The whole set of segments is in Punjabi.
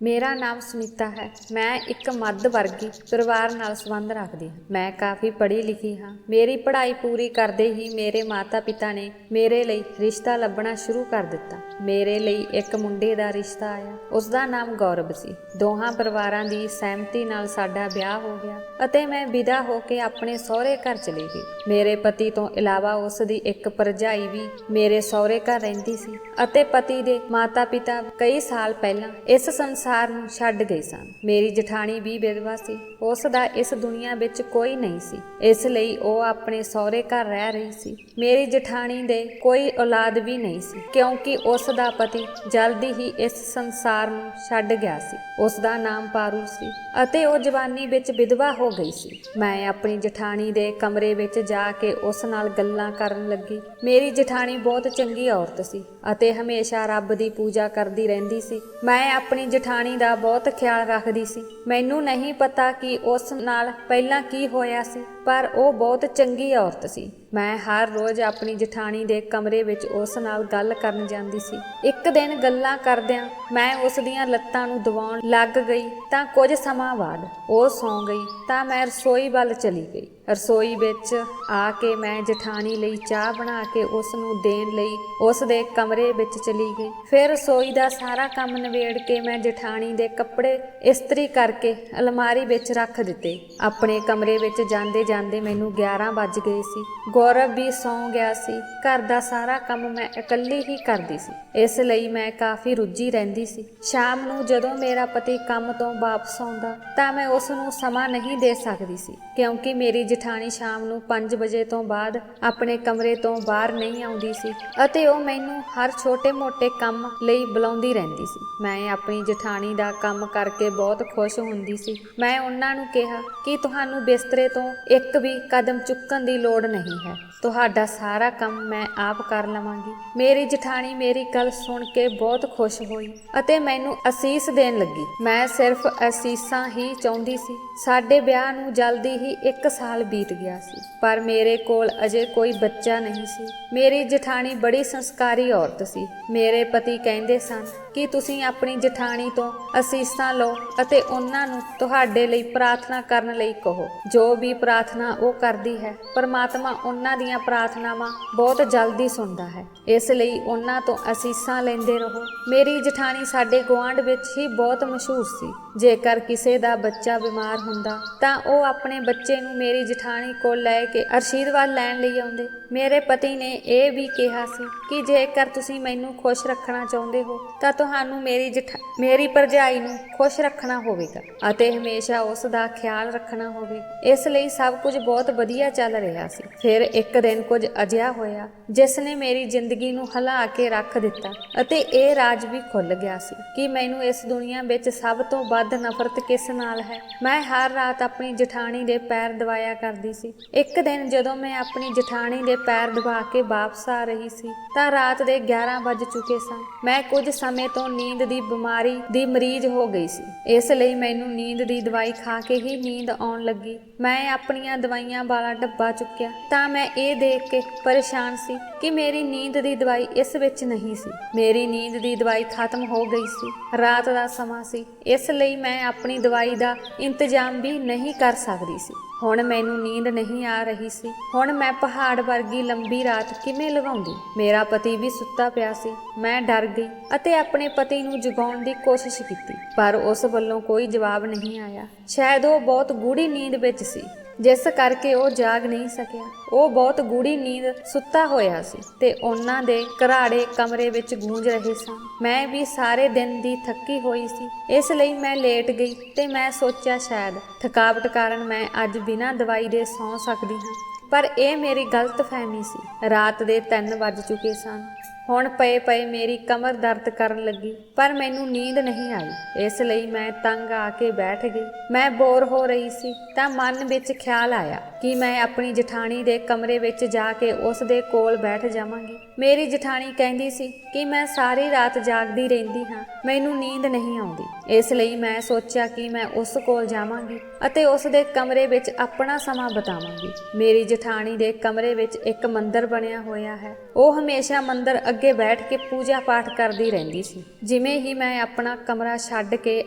ਮੇਰਾ ਨਾਮ ਸੁਨੀਤਾ ਹੈ। ਮੈਂ ਇੱਕ ਮੱਧ ਵਰਗੀ ਪਰਿਵਾਰ ਨਾਲ ਸੰਬੰਧ ਰੱਖਦੀ ਹਾਂ। ਮੈਂ ਕਾਫੀ ਪੜ੍ਹੀ ਲਿਖੀ ਹਾਂ। ਮੇਰੀ ਪੜ੍ਹਾਈ ਪੂਰੀ ਕਰਦੇ ਹੀ ਮੇਰੇ ਮਾਤਾ ਪਿਤਾ ਨੇ ਮੇਰੇ ਲਈ ਰਿਸ਼ਤਾ ਲੱਭਣਾ ਸ਼ੁਰੂ ਕਰ ਦਿੱਤਾ। ਮੇਰੇ ਲਈ ਇੱਕ ਮੁੰਡੇ ਦਾ ਰਿਸ਼ਤਾ ਆਇਆ। ਉਸ ਦਾ ਨਾਮ ਗੌਰਵ ਸੀ। ਦੋਹਾਂ ਪਰਿਵਾਰਾਂ ਦੀ ਸਹਿਮਤੀ ਨਾਲ ਸਾਡਾ ਵਿਆਹ ਹੋ ਗਿਆ ਅਤੇ ਮੈਂ ਵਿਦਾ ਹੋ ਕੇ ਆਪਣੇ ਸਹੁਰੇ ਘਰ ਚਲੀ ਗਈ। ਮੇਰੇ ਪਤੀ ਤੋਂ ਇਲਾਵਾ ਉਸ ਦੀ ਇੱਕ ਭਰਜਾਈ ਵੀ ਮੇਰੇ ਸਹੁਰੇ ਘਰ ਰਹਿੰਦੀ ਸੀ ਅਤੇ ਪਤੀ ਦੇ ਮਾਤਾ ਪਿਤਾ ਕਈ ਸਾਲ ਪਹਿਲਾਂ ਇਸ ਸੰਸਾਰ ਨੂੰ ਛੱਡ ਗਏ ਸਨ। ਮੇਰੀ ਜਠਾਣੀ ਵੀ ਵਿਧਵਾ ਸੀ। ਉਸ ਦਾ ਇਸ ਦੁਨੀਆ ਵਿੱਚ ਕੋਈ ਨਹੀਂ ਸੀ, ਇਸ ਲਈ ਉਹ ਆਪਣੇ ਸਹੁਰੇ ਘਰ ਰਹਿ ਰਹੀ ਸੀ। ਮੇਰੀ ਜਠਾਣੀ ਦੇ ਕੋਈ ਔਲਾਦ ਵੀ ਨਹੀਂ ਸੀ ਕਿਉਂਕਿ ਉਸ ਦਾ ਪਤੀ ਜਲਦੀ ਹੀ ਇਸ ਸੰਸਾਰ ਨੂੰ ਛੱਡ ਗਿਆ ਸੀ। ਉਸ ਦਾ ਨਾਮ ਪਾਰੂ ਸੀ ਅਤੇ ਉਹ ਜਵਾਨੀ ਵਿੱਚ ਵਿਧਵਾ ਹੋ ਗਈ ਸੀ। ਮੈਂ ਆਪਣੀ ਜਠਾਣੀ ਦੇ ਕਮਰੇ ਵਿੱਚ ਜਾ ਕੇ ਉਸ ਨਾਲ ਗੱਲਾਂ ਕਰਨ ਲੱਗੀ। ਮੇਰੀ ਜਠਾਣੀ ਬਹੁਤ ਚੰਗੀ ਔਰਤ ਸੀ ਅਤੇ ਹਮੇਸ਼ਾ ਰੱਬ ਦੀ ਪੂਜਾ ਕਰਦੀ ਰਹਿੰਦੀ ਸੀ। ਮੈਂ ਆਪਣੀ ਜਠਾਣੀ ਦਾ ਬਹੁਤ ਖਿਆਲ ਰੱਖਦੀ ਸੀ। ਮੈਨੂੰ ਨਹੀਂ ਪਤਾ ਕਿ ਉਸ ਨਾਲ ਪਹਿਲਾਂ ਕੀ ਹੋਇਆ ਸੀ, ਪਰ ਉਹ ਬਹੁਤ ਚੰਗੀ ਔਰਤ ਸੀ। ਮੈਂ ਹਰ ਰੋਜ਼ ਆਪਣੀ ਜਠਾਣੀ ਦੇ ਕਮਰੇ ਵਿੱਚ ਉਸ ਨਾਲ ਗੱਲ ਕਰਨ ਜਾਂਦੀ ਸੀ। ਇੱਕ ਦਿਨ ਗੱਲਾਂ ਕਰਦਿਆਂ ਮੈਂ ਉਸ ਦੀਆਂ ਲੱਤਾਂ ਨੂੰ ਦਬਾਉਣ ਲੱਗ ਗਈ ਤਾਂ ਕੁਝ ਸਮਾਂ ਬਾਅਦ ਉਹ ਸੌਂ ਗਈ ਤਾਂ ਮੈਂ ਰਸੋਈ ਵੱਲ ਚਲੀ ਗਈ। ਰਸੋਈ ਵਿੱਚ ਆ ਕੇ ਮੈਂ ਜਠਾਣੀ ਲਈ ਚਾਹ ਬਣਾ ਕੇ ਉਸ ਨੂੰ ਦੇਣ ਲਈ ਉਸ ਦੇ ਕਮਰੇ ਵਿੱਚ ਚਲੀ ਗਈ। ਫਿਰ ਰਸੋਈ ਦਾ ਸਾਰਾ ਕੰਮ ਨਿਬੇੜ ਕੇ ਮੈਂ ਜਠਾਣੀ ਦੇ ਕੱਪੜੇ ਇਸਤਰੀ ਕਰਕੇ ਅਲਮਾਰੀ ਵਿੱਚ ਰੱਖ ਦਿੱਤੇ। ਆਪਣੇ ਕਮਰੇ ਵਿੱਚ ਜਾਂਦੇ ਜਾਂਦੇ ਮੈਨੂੰ 11 ਵੱਜ ਗਏ ਸੀ। ਗੌਰਵ ਵੀ ਸੌਂ ਗਿਆ ਸੀ। ਘਰ ਦਾ ਸਾਰਾ ਕੰਮ ਮੈਂ ਇਕੱਲੀ ਹੀ ਕਰਦੀ ਸੀ, ਇਸ ਲਈ ਮੈਂ ਕਾਫੀ ਰੁੱਝੀ ਰਹਿੰਦੀ ਸੀ। ਸ਼ਾਮ ਨੂੰ ਜਦੋਂ ਮੇਰਾ ਪਤੀ ਕੰਮ ਤੋਂ ਵਾਪਸ ਆਉਂਦਾ ਤਾਂ ਮੈਂ ਉਸ ਨੂੰ ਸਮਾਂ ਨਹੀਂ ਦੇ ਸਕਦੀ ਸੀ ਕਿਉਂਕਿ ਮੇਰੀ ਜਠਾਣੀ ਸ਼ਾਮ ਨੂੰ 5 ਵਜੇ ਤੋਂ ਬਾਅਦ ਆਪਣੇ ਕਮਰੇ ਤੋਂ ਬਾਹਰ ਨਹੀਂ ਆਉਂਦੀ ਸੀ ਅਤੇ ਉਹ ਮੈਨੂੰ ਹਰ ਛੋਟੇ-ਮੋਟੇ ਕੰਮ ਲਈ ਬੁਲਾਉਂਦੀ ਰਹਿੰਦੀ ਸੀ। ਮੈਂ ਆਪਣੀ ਜਠਾਣੀ ਦਾ ਕੰਮ ਕਰਕੇ ਬਹੁਤ ਖੁਸ਼ ਹੁੰਦੀ ਸੀ। ਮੈਂ ਉਹਨਾਂ ਨੂੰ ਕਿਹਾ ਕਿ ਤੁਹਾਨੂੰ ਬਿਸਤਰੇ ਤੋਂ ਇੱਕ ਵੀ ਕਦਮ ਚੁੱਕਣ ਦੀ ਲੋੜ ਨਹੀਂ ਹੈ, ਤੁਹਾਡਾ ਸਾਰਾ ਕੰਮ ਮੈਂ ਆਪ ਕਰ ਲਵਾਂਗੀ। ਮੇਰੀ ਜਠਾਣੀ ਮੇਰੀ ਗੱਲ ਸੁਣ ਕੇ ਬਹੁਤ ਖੁਸ਼ ਹੋਈ ਅਤੇ ਮੈਨੂੰ ਅਸੀਸ ਦੇਣ ਲੱਗੀ। ਮੈਂ ਸਿਰਫ ਅਸੀਸਾਂ ਹੀ ਚਾਹੁੰਦੀ ਸੀ। ਸਾਡੇ ਵਿਆਹ ਨੂੰ ਜਲਦੀ ਹੀ 1 ਸਾਲ ਬੀਤ ਗਿਆ ਸੀ, ਪਰ ਮੇਰੇ ਕੋਲ ਅਜੇ ਕੋਈ ਬੱਚਾ ਨਹੀਂ ਸੀ। ਮੇਰੀ ਜਠਾਣੀ ਬੜੀ ਸੰਸਕਾਰੀ ਔਰਤ ਸੀ। ਮੇਰੇ ਪਤੀ ਕਹਿੰਦੇ ਸਨ ਕਿ ਤੁਸੀਂ ਆਪਣੀ ਜਠਾਣੀ ਤੋਂ ਅਸੀਸਾਂ ਲਓ ਅਤੇ ਉਹਨਾਂ ਨੂੰ ਤੁਹਾਡੇ ਲਈ ਪ੍ਰਾਰਥਨਾ ਕਰਨ ਲਈ ਕਹੋ। ਜੋ ਵੀ ਪ੍ਰਾਰਥਨਾ ਉਹ ਕਰਦੀ ਹੈ, ਪਰਮਾਤਮਾ ਉਹਨਾਂ ਦੀਆਂ ਪ੍ਰਾਰਥਨਾਵਾਂ ਬਹੁਤ ਜਲਦੀ ਸੁਣਦਾ ਹੈ, ਇਸ ਲਈ ਉਹਨਾਂ ਤੋਂ ਅਸੀਸਾਂ ਲੈਂਦੇ ਰਹੋ। ਮੇਰੀ ਜਠਾਣੀ ਸਾਡੇ ਗੁਆਂਢ ਵਿੱਚ ਹੀ ਬਹੁਤ ਮਸ਼ਹੂਰ ਸੀ। ਜੇਕਰ ਕਿਸੇ ਦਾ ਬੱਚਾ ਬਿਮਾਰ ਹੁੰਦਾ ਤਾਂ ਉਹ ਆਪਣੇ ਬੱਚੇ ਨੂੰ ਮੇਰੀ ਜਠਾਣੀ ਕੋਲ ਲੈ ਕੇ ਆਸ਼ੀਰਵਾਦ ਲੈਣ ਲਈ ਆਉਂਦੇ। ਮੇਰੇ ਪਤੀ ਨੇ ਇਹ ਵੀ ਕਿਹਾ ਸੀ ਕਿ ਜੇਕਰ ਤੁਸੀਂ ਮੈਨੂੰ ਖੁਸ਼ ਰੱਖਣਾ ਚਾਹੁੰਦੇ ਹੋ ਤਾਂ ਤੁਹਾਨੂੰ ਮੇਰੀ ਭਰਜਾਈ ਨੂੰ ਖੁਸ਼ ਰੱਖਣਾ ਹੋਵੇਗਾ ਅਤੇ ਹਮੇਸ਼ਾ ਉਸ ਦਾ ਖਿਆਲ ਰੱਖਣਾ ਹੋਵੇਗਾ। ਇਸ ਲਈ ਸਭ ਕੁਝ ਬਹੁਤ ਵਧੀਆ ਚੱਲ ਰਿਹਾ ਸੀ। ਫਿਰ ਇੱਕ ਦਿਨ ਕੁਝ ਅਜਿਹਾ ਹੋਇਆ ਜਿਸ ਨੇ ਮੇਰੀ ਜ਼ਿੰਦਗੀ ਨੂੰ ਹਿਲਾ ਕੇ ਰੱਖ ਦਿੱਤਾ ਅਤੇ ਇਹ ਰਾਜ ਵੀ ਖੁੱਲ ਗਿਆ ਸੀ ਕਿ ਮੈਨੂੰ ਇਸ ਦੁਨੀਆ ਵਿੱਚ ਸਭ ਤੋਂ ਵੱਧ ਨਫ਼ਰਤ ਕਿਸ ਨਾਲ ਹੈ। ਮੈਂ ਹਰ ਰਾਤ ਆਪਣੀ ਜਠਾਣੀ ਦੇ ਪੈਰ ਦਬਾਇਆ ਕਰਦੀ ਸੀ। ਇੱਕ ਦਿਨ ਜਦੋਂ ਮੈਂ ਆਪਣੀ ਜਠਾਣੀ ਦੇ ਪੈਰ ਦਬਾ ਕੇ ਵਾਪਸ ਆ ਰਹੀ ਸੀ ਤਾਂ ਰਾਤ ਦੇ 11 ਵੱਜ ਚੁੱਕੇ ਸਨ। ਮੈਂ ਕੁਝ ਸਮੇਂ ਤੋਂ ਨੀਂਦ ਦੀ ਬਿਮਾਰੀ ਦੀ ਮਰੀਜ਼ ਹੋ ਗਈ ਸੀ, ਇਸ ਲਈ ਮੈਨੂੰ ਨੀਂਦ ਦੀ ਦਵਾਈ ਖਾ ਕੇ ਹੀ ਨੀਂਦ ਆਉਣ ਲੱਗੀ। ਮੈਂ ਆਪਣੀਆਂ ਦਵਾਈਆਂ ਵਾਲਾ ਡੱਬਾ ਚੁੱਕਿਆ ਤਾਂ ਮੈਂ ਇਹ ਦੇਖ ਕੇ ਪਰੇਸ਼ਾਨ ਸੀ ਕਿ ਮੇਰੀ ਨੀਂਦ ਦੀ ਦਵਾਈ ਇਸ ਵਿੱਚ ਨਹੀਂ ਸੀ। ਮੇਰੀ ਨੀਂਦ ਦੀ ਦਵਾਈ ਖਤਮ ਹੋ ਗਈ ਸੀ। ਰਾਤ ਦਾ ਸਮਾਂ ਸੀ, ਇਸ ਲਈ ਮੈਂ ਆਪਣੀ ਦਵਾਈ ਦਾ ਇੰਤਜ਼ਾਮ ਵੀ ਨਹੀਂ ਕਰ ਸਕਦੀ ਸੀ। ਹੁਣ ਮੈਨੂੰ ਨੀਂਦ ਨਹੀਂ ਆ ਰਹੀ ਸੀ। ਹੁਣ ਮੈਂ ਪਹਾੜ ਵਰਗੀ ਲੰਬੀ ਰਾਤ ਕਿਵੇਂ ਲੰਘਾਉਂਦੀ। ਮੇਰਾ ਪਤੀ ਵੀ ਸੁੱਤਾ ਪਿਆ ਸੀ। ਮੈਂ ਡਰ ਗਈ ਅਤੇ ਆਪਣੇ ਪਤੀ ਨੂੰ ਜਗਾਉਣ ਦੀ ਕੋਸ਼ਿਸ਼ ਕੀਤੀ, ਪਰ ਉਸ ਵੱਲੋਂ ਕੋਈ ਜਵਾਬ ਨਹੀਂ ਆਇਆ। ਸ਼ਾਇਦ ਉਹ ਬਹੁਤ ਗੂੜੀ ਨੀਂਦ ਵਿੱਚ ਸੀ, ਜਿਸ ਕਰਕੇ ਉਹ ਜਾਗ ਨਹੀਂ ਸਕਿਆ। ਉਹ ਬਹੁਤ ਗੂੜੀ ਨੀਂਦ ਸੁੱਤਾ ਹੋਇਆ ਸੀ ਤੇ ਉਹਨਾਂ ਦੇ ਘਰਾੜੇ ਕਮਰੇ ਵਿੱਚ ਗੂੰਜ ਰਹੇ ਸਨ। ਮੈਂ ਵੀ ਸਾਰੇ ਦਿਨ ਦੀ ਥੱਕੀ ਹੋਈ ਸੀ, ਇਸ ਲਈ ਮੈਂ ਲੇਟ ਗਈ ਤੇ ਮੈਂ ਸੋਚਿਆ ਸ਼ਾਇਦ ਥਕਾਵਟ ਕਾਰਨ ਮੈਂ ਅੱਜ ਬਿਨਾਂ ਦਵਾਈ ਦੇ ਸੌਂ ਸਕਦੀ ਹਾਂ, ਪਰ ਇਹ ਮੇਰੀ ਗਲਤਫਹਿਮੀ ਸੀ। ਰਾਤ ਦੇ 3 ਵੱਜ ਚੁੱਕੇ ਸਨ। ਹੁਣ ਪਏ ਮੇਰੀ ਕਮਰ ਦਰਦ ਕਰਨ ਲੱਗੀ, ਪਰ ਮੈਨੂੰ ਨੀਂਦ ਨਹੀਂ ਆਈ, ਇਸ ਲਈ ਮੈਂ ਤੰਗ ਆ ਕੇ ਬੈਠ ਗਈ। ਮੈਂ ਬੋਰ ਹੋ ਰਹੀ ਸੀ ਤਾਂ ਮਨ ਵਿੱਚ ਖਿਆਲ ਆਇਆ ਕਿ ਮੈਂ ਆਪਣੀ ਜਠਾਣੀ ਦੇ ਕਮਰੇ ਵਿੱਚ ਜਾ ਕੇ ਉਸ ਦੇ ਕੋਲ ਬੈਠ ਜਾਵਾਂਗੀ। ਮੇਰੀ ਜਠਾਣੀ ਕਹਿੰਦੀ ਸੀ ਕਿ ਮੈਂ ਸਾਰੀ ਰਾਤ ਜਾਗਦੀ ਰਹਿੰਦੀ ਹਾਂ, ਮੈਨੂੰ ਨੀਂਦ ਨਹੀਂ ਆਉਂਦੀ, ਇਸ ਲਈ ਮੈਂ ਸੋਚਿਆ ਕਿ ਮੈਂ ਉਸ ਕੋਲ ਜਾਵਾਂਗੀ ਅਤੇ ਉਸ ਦੇ ਕਮਰੇ ਵਿੱਚ ਆਪਣਾ ਸਮਾਂ ਬਿਤਾਵਾਂਗੀ। ਮੇਰੀ ਜਠਾਣੀ ਦੇ ਕਮਰੇ ਵਿੱਚ ਇੱਕ ਮੰਦਿਰ ਬਣਿਆ ਹੋਇਆ ਹੈ। ਉਹ ਹਮੇਸ਼ਾ ਮੰਦਿਰ ਅੱਗੇ ਬੈਠ ਕੇ ਪੂਜਾ ਪਾਠ ਕਰਦੀ ਰਹਿੰਦੀ ਸੀ। ਜਿਵੇਂ ਹੀ ਮੈਂ ਆਪਣਾ ਕਮਰਾ ਛੱਡ ਕੇ